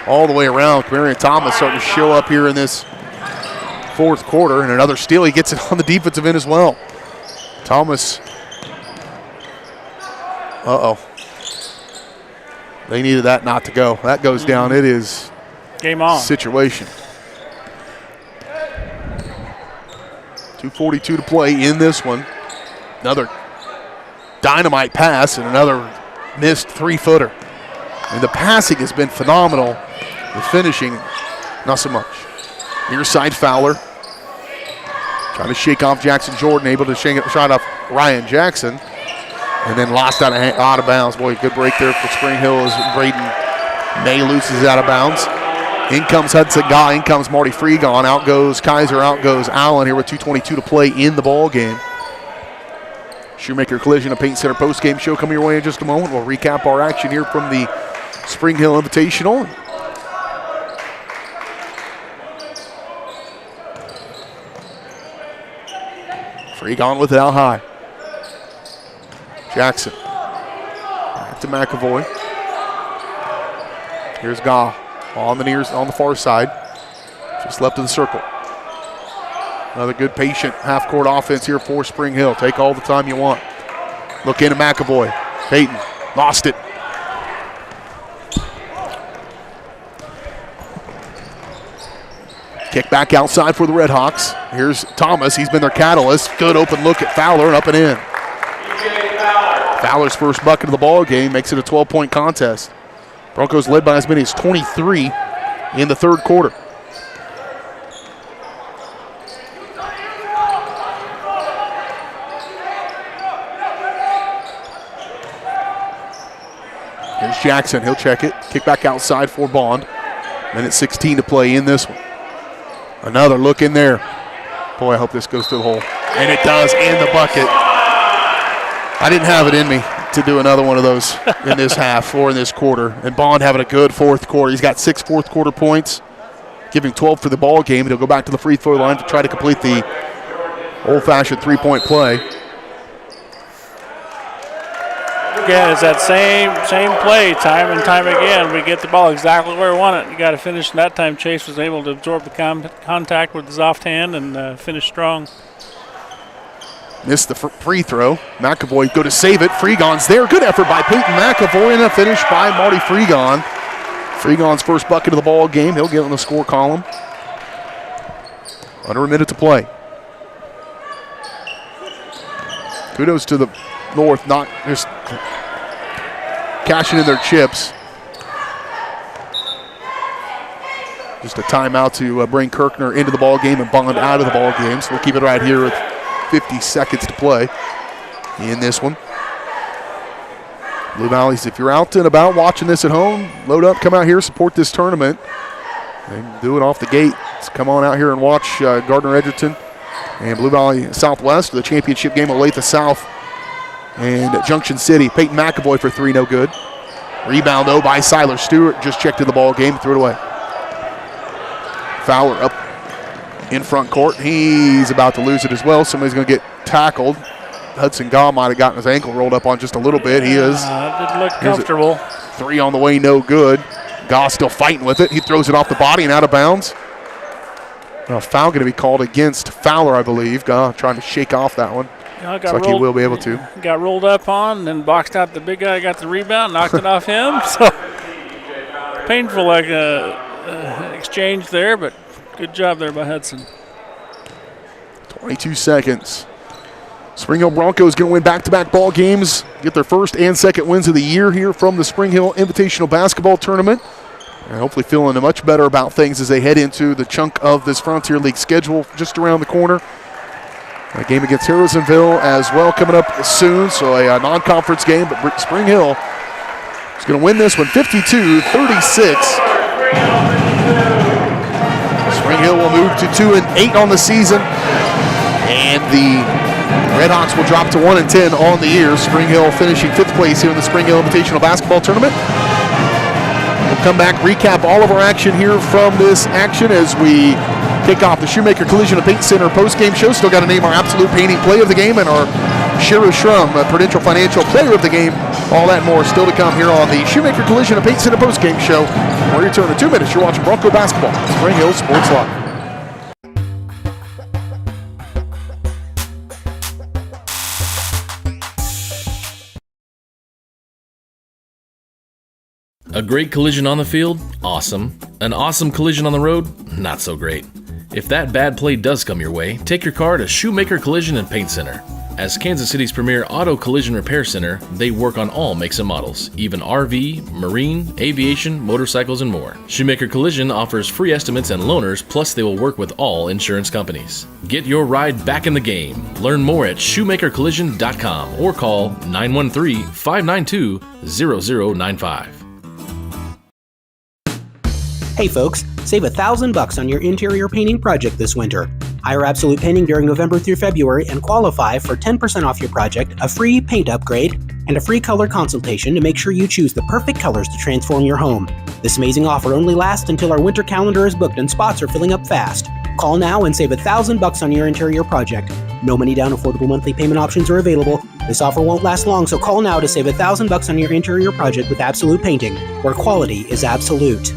all the way around. Kamarian Thomas starting to show up here in this fourth quarter, and another steal. He gets it on the defensive end as well. Thomas. They needed that not to go. That goes down. It is game on situation. 2:42 to play in this one. Another dynamite pass and another missed 3-footer. And the passing has been phenomenal. The finishing, not so much. Near side Fowler. Trying to shake off Jackson Jordan, able to shot off Ryan Jackson. And then lost out of bounds. Boy, good break there for Spring Hill as Braden May loses out of bounds. In comes Hudson Guy, in comes Marty Freegon. Out goes Kaiser, out goes Allen here with 2:22 to play in the ball game. Shoemaker Collision, a Paint Center postgame show coming your way in just a moment. We'll recap our action here from the Spring Hill Invitational. Freegon with it out high. Jackson. Back to McAvoy. Here's Goff on the far side. Just left of the circle. Another good patient half-court offense here for Spring Hill. Take all the time you want. Look into McAvoy. Peyton lost it. Kick back outside for the Redhawks. Here's Thomas. He's been their catalyst. Good open look at Fowler and up and in. Fowler's first bucket of the ball game makes it a 12-point contest. Broncos led by as many as 23 in the third quarter. Here's Jackson. He'll check it. Kick back outside for Bond. Minute 16 to play in this one. Another look in there. Boy, I hope this goes to the hole. And it does, and the bucket. I didn't have it in me to do another one of those in this half or in this quarter. And Bond having a good fourth quarter. He's got 6 fourth quarter points, giving 12 for the ball game. He'll go back to the free throw line to try to complete the old-fashioned three-point play. Again, it's that same play time and time again. We get the ball exactly where we want it. You got to finish. That time Chase was able to absorb the contact with his off hand and finish strong. Missed the free throw. McAvoy go to save it. Freegon's there. Good effort by Peyton McAvoy and a finish by Marty Freegon. Freegon's first bucket of the ball game. He'll get on the score column. Under a minute to play. Kudos to the North, not just cashing in their chips. Just a timeout to bring Kirkner into the ball game and Bond out of the ball game. So we'll keep it right here with 50 seconds to play in this one. Blue Valleys, if you're out and about watching this at home, load up, come out here, support this tournament. And do it off the gate. Let's come on out here and watch Gardner Edgerton and Blue Valley Southwest, the championship game of Olathe South and Junction City. Peyton McAvoy for three, no good. Rebound, though, by Siler Stewart. Just checked in the ball game, threw it away. Fowler up in front court. He's about to lose it as well. Somebody's going to get tackled. Hudson Gaw might have gotten his ankle rolled up on just a little bit. He is. Didn't look comfortable. Three on the way, no good. Gaw still fighting with it. He throws it off the body and out of bounds. A foul going to be called against Fowler, I believe. Gaw trying to shake off that one. Looks like he will be able to. Got rolled up on, then boxed out the big guy, got the rebound, knocked it off him. So painful like exchange there, but good job there by Hudson. 22 seconds. Spring Hill Broncos going to win back-to-back ball games, get their first and second wins of the year here from the Spring Hill Invitational Basketball Tournament. And hopefully feeling much better about things as they head into the chunk of this Frontier League schedule just around the corner. A game against Harrisonville as well coming up soon, so a non-conference game, but Spring Hill is going to win this one 52-36. Spring Hill will move to 2-8 on the season, and the Redhawks will drop to 1-10 on the year. Spring Hill finishing 5th place here in the Spring Hill Invitational Basketball Tournament. We'll come back, recap all of our action here from this action as we kick off the Shoemaker Collision and Paint Center post-game show. Still got to name our absolute painting play of the game and our Shira Shrum Prudential Financial player of the game. All that and more still to come here on the Shoemaker Collision and Paint Center post-game show. We'll return in 2 minutes. You're watching Bronco Basketball, Spring Hill Sports Live. A great collision on the field? Awesome. An awesome collision on the road? Not so great. If that bad play does come your way, take your car to Shoemaker Collision and Paint Center. As Kansas City's premier auto collision repair center, they work on all makes and models, even RV, marine, aviation, motorcycles, and more. Shoemaker Collision offers free estimates and loaners, plus they will work with all insurance companies. Get your ride back in the game. Learn more at shoemakercollision.com or call 913-592-0095. Hey folks, save $1,000 on your interior painting project this winter. Hire Absolute Painting during November through February and qualify for 10% off your project, a free paint upgrade, and a free color consultation to make sure you choose the perfect colors to transform your home. This amazing offer only lasts until our winter calendar is booked and spots are filling up fast. Call now and save $1,000 on your interior project. No money down, affordable monthly payment options are available. This offer won't last long, so call now to save $1,000 on your interior project with Absolute Painting, where quality is absolute.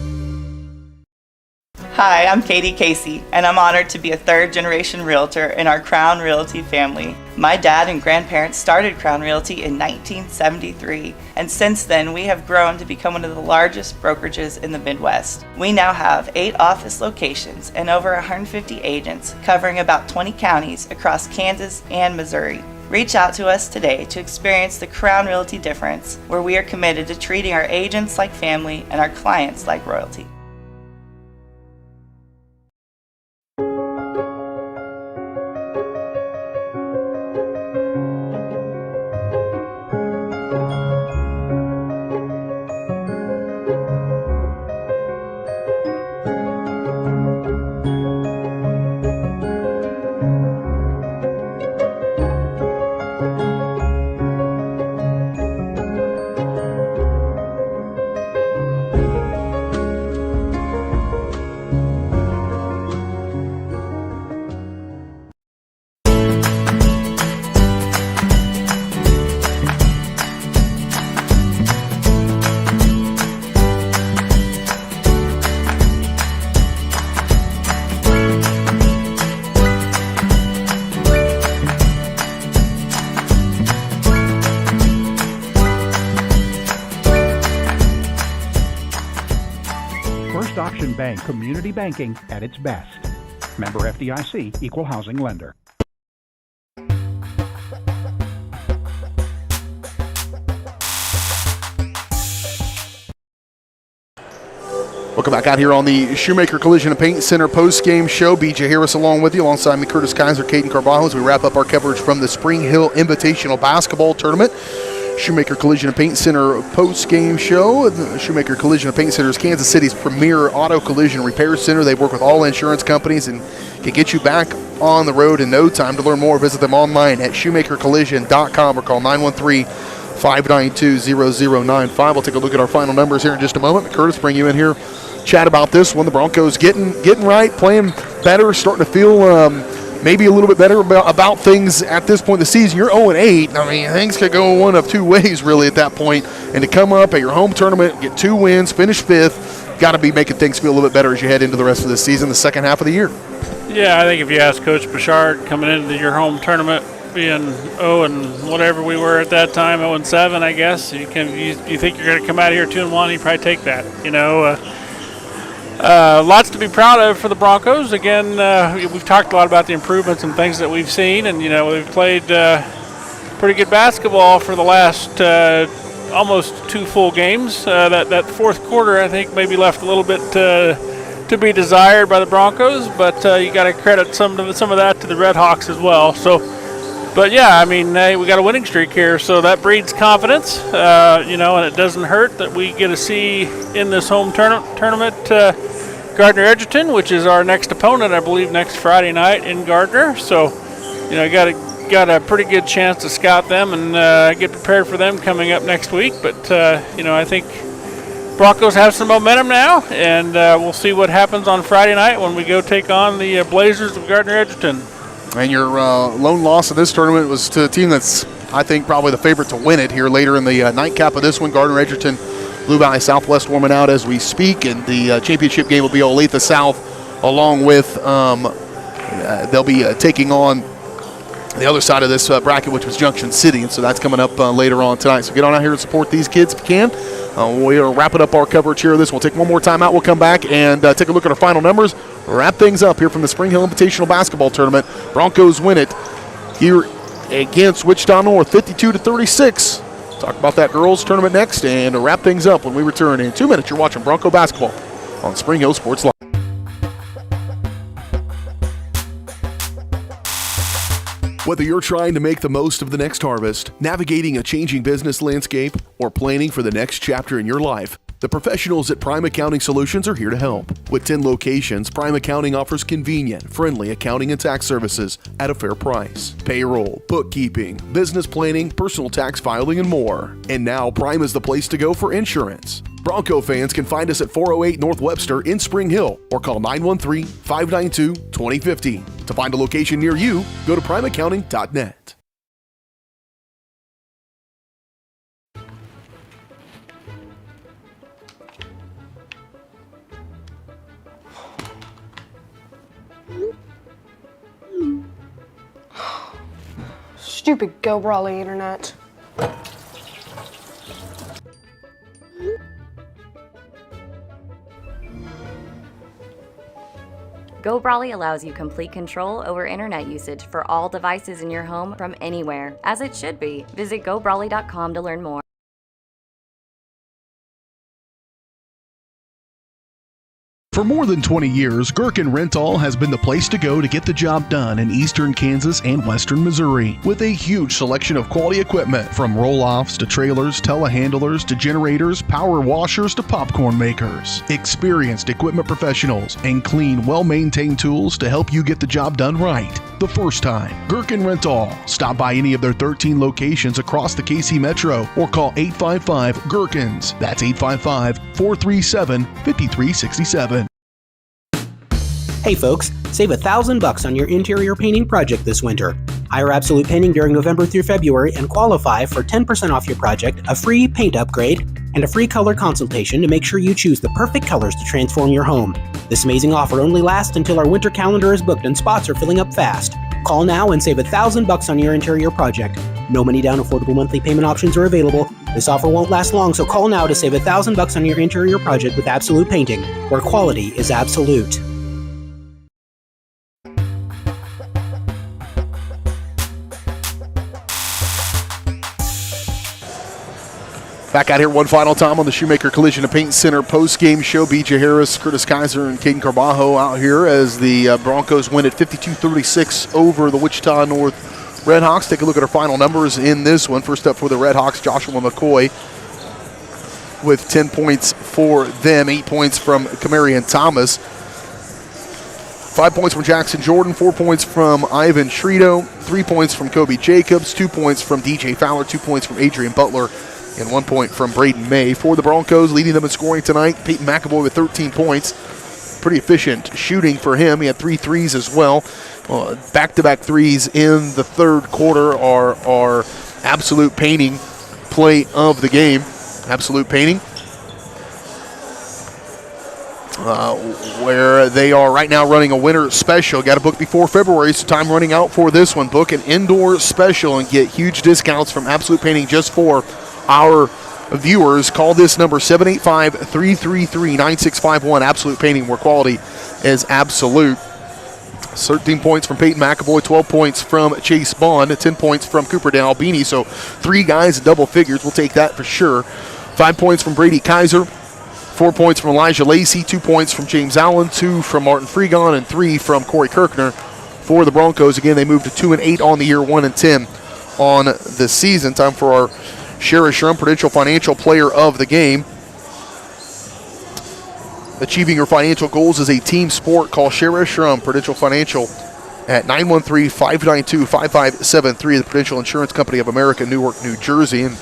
Hi, I'm Katie Casey, and I'm honored to be a third-generation realtor in our Crown Realty family. My dad and grandparents started Crown Realty in 1973, and since then we have grown to become one of the largest brokerages in the Midwest. We now have 8 office locations and over 150 agents covering about 20 counties across Kansas and Missouri. Reach out to us today to experience the Crown Realty difference, where we are committed to treating our agents like family and our clients like royalty. Bank community banking at its best. Member FDIC, equal housing lender. Welcome back out here on the Shoemaker Collision and Paint Center post-game show. BJ Harris along with you, alongside me, Curtis Kaiser, Caden Carvalho, as we wrap up our coverage from the Spring Hill Invitational Basketball Tournament. Shoemaker Collision and Paint Center post-game show. The Shoemaker Collision and Paint Center is Kansas City's premier auto collision repair center. They work with all insurance companies and can get you back on the road in no time. To learn more, visit them online at shoemakercollision.com or call 913-592-0095. We'll take a look at our final numbers here in just a moment. Curtis, bring you in here, chat about this one. The Broncos getting right, playing better, starting to feel maybe a little bit better about things at this point in the season. You're 0-8. I mean, things could go one of two ways really at that point. And to come up at your home tournament, get 2 wins, finish 5th, got to be making things feel a little bit better as you head into the rest of the season, the second half of the year. Yeah, I think if you ask Coach Bouchard coming into your home tournament, being 0 and whatever we were at that time, 0-7, I guess, you think you're going to come out of here 2-1, you probably take that. Lots to be proud of for the Broncos. Again, we've talked a lot about the improvements and things that we've seen, and we've played pretty good basketball for the last almost 2 full games. That fourth quarter, I think, maybe left a little bit to be desired by the Broncos, but you got to credit some of that to the Red Hawks as well. But yeah, I mean, we got a winning streak here, so that breeds confidence, and it doesn't hurt that we get to see in this home tournament Gardner Edgerton, which is our next opponent, I believe, next Friday night in Gardner. So, got a pretty good chance to scout them and get prepared for them coming up next week. But, I think Broncos have some momentum now, and we'll see what happens on Friday night when we go take on the Blazers of Gardner Edgerton. And your lone loss of this tournament was to a team that's, I think, probably the favorite to win it here later in the nightcap of this one. Gardner Edgerton, Blue Valley Southwest warming out as we speak, and the championship game will be Olathe South, along with they'll be taking on the other side of this bracket, which was Junction City, and so that's coming up later on tonight. So get on out here and support these kids if you can. We are wrapping up our coverage here of this. We'll take one more time out. We'll come back and take a look at our final numbers. Wrap things up here from the Spring Hill Invitational Basketball Tournament. Broncos win it here against Wichita North, 52-36. Talk about that girls tournament next and wrap things up when we return in 2 minutes. You're watching Bronco Basketball on Spring Hill Sports Live. Whether you're trying to make the most of the next harvest, navigating a changing business landscape, or planning for the next chapter in your life, the professionals at Prime Accounting Solutions are here to help. With 10 locations, Prime Accounting offers convenient, friendly accounting and tax services at a fair price. Payroll, bookkeeping, business planning, personal tax filing, and more. And now Prime is the place to go for insurance. Bronco fans can find us at 408 North Webster in Spring Hill or call 913-592-2050. To find a location near you, go to primeaccounting.net. Stupid Go Brawly internet. Go Brawly allows you complete control over internet usage for all devices in your home from anywhere, as it should be. Visit GoBrawly.com to learn more. For more than 20 years, Gherkin Rental has been the place to go to get the job done in eastern Kansas and western Missouri. With a huge selection of quality equipment, from roll-offs to trailers, telehandlers to generators, power washers to popcorn makers. Experienced equipment professionals and clean, well-maintained tools to help you get the job done right the first time. Gherkin Rental. Stop by any of their 13 locations across the KC Metro or call 855-GHERKINS. That's 855-437-5367. Hey folks, save $1,000 on your interior painting project this winter. Hire Absolute Painting during November through February and qualify for 10% off your project, a free paint upgrade, and a free color consultation to make sure you choose the perfect colors to transform your home. This amazing offer only lasts until our winter calendar is booked and spots are filling up fast. Call now and save $1,000 on your interior project. No money down, affordable monthly payment options are available. This offer won't last long, so call now to save $1,000 on your interior project with Absolute Painting, where quality is absolute. Back out here one final time on the Shoemaker Collision and Paint Center post-game show. B.J. Harris, Curtis Kaiser, and Caden Carbajo out here as the Broncos win at 52-36 over the Wichita North Redhawks. Take a look at our final numbers in this one. First up for the Redhawks, Joshua McCoy with 10 points for them, 8 points from Kamarian Thomas. 5 points from Jackson Jordan, 4 points from Ivan Trito, 3 points from Kobe Jacobs, 2 points from DJ Fowler, 2 points from Adrian Butler, and 1 point from Braden May. For the Broncos, leading them in scoring tonight, Peyton McAvoy with 13 points. Pretty efficient shooting for him. He had 3 threes as well. Back-to-back threes in the third quarter are absolute painting play of the game. Absolute painting. Where they are right now running a winter special. Got to book before February, so time running out for this one. Book an indoor special and get huge discounts from Absolute Painting just for our viewers. Call this number 785-333-9651. Absolute Painting, where quality is absolute. 13 points from Peyton McAvoy, 12 points from Chase Bond, 10 points from Cooper D'Albini. So 3 guys in double figures. We'll take that for sure. 5 points from Brady Kaiser, 4 points from Elijah Lacey, 2 points from James Allen, 2 from Martin Fregon, and 3 from Corey Kirkner. For the Broncos, again, they moved to 2-8 on the year, 1-10 on the season. Time for our Shara Shrum Prudential Financial Player of the Game. Achieving your financial goals is a team sport. Call Shara Shrum Prudential Financial at 913-592-5573, the Prudential Insurance Company of America, Newark, New Jersey. And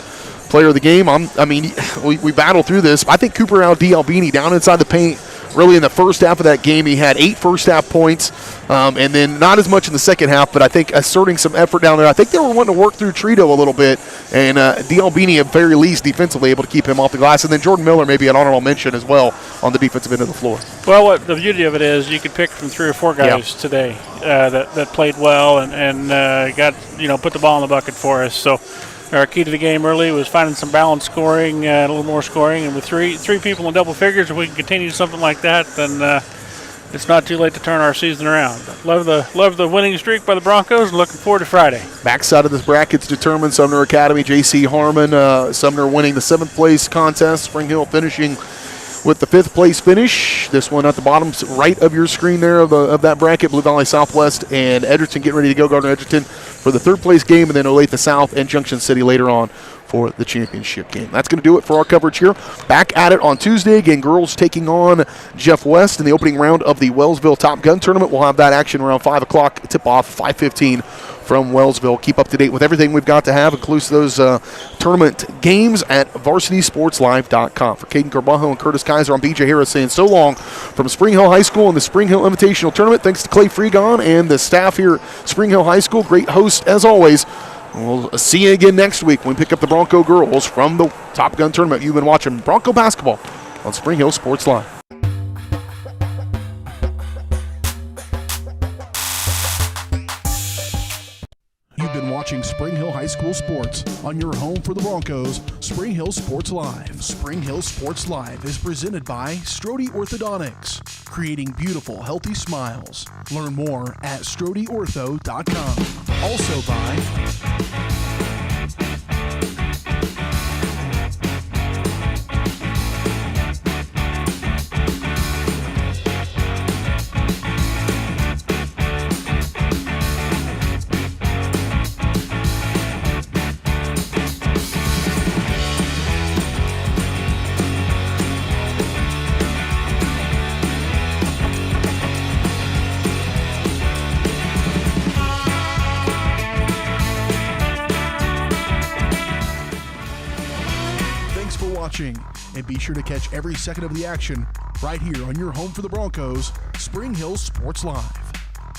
player of the game, we battled through this. I think Cooper D'Albini down inside the paint, really in the first half of that game, he had 8 first-half points, and then not as much in the second half, but I think asserting some effort down there. I think they were wanting to work through Trito a little bit, and D'Albini, at very least, defensively able to keep him off the glass. And then Jordan Miller, maybe an honorable mention as well on the defensive end of the floor. Well, what the beauty of it is, you could pick from 3 or 4 guys today that played well and got put the ball in the bucket for us. So our key to the game early was finding some balanced scoring, a little more scoring, and with three people in double figures, if we can continue something like that, then it's not too late to turn our season around. Love the winning streak by the Broncos, and looking forward to Friday. Backside of this bracket's determined. Sumner Academy, J.C. Harmon, Sumner winning the 7th place contest, Spring Hill finishing with the 5th place finish. This one at the bottom right of your screen there of that bracket, Blue Valley Southwest and Edgerton getting ready to go. Gardner Edgerton for the 3rd place game, and then Olathe South and Junction City later on for the championship game. That's going to do it for our coverage here. Back at it on Tuesday. Again, girls taking on Jeff West in the opening round of the Wellsville Top Gun Tournament. We'll have that action around 5 o'clock, tip-off 5:15 from Wellsville. Keep up to date with everything we've got to have, inclusive those tournament games at varsitysportslive.com. For Caden Carbajo and Curtis Kaiser, I'm B.J. Harris saying so long from Spring Hill High School and the Spring Hill Invitational Tournament. Thanks to Clay Fregon and the staff here at Spring Hill High School. Great host as always. We'll see you again next week when we pick up the Bronco girls from the Top Gun Tournament. You've been watching Bronco basketball on Spring Hill Sports Live. You've been watching Spring Hill High School Sports on your home for the Broncos, Spring Hill Sports Live. Spring Hill Sports Live is presented by Strode Orthodontics, creating beautiful, healthy smiles. Learn more at StrodeOrtho.com. Also by and be sure to catch every second of the action right here on your home for the Broncos, Spring Hill Sports Live.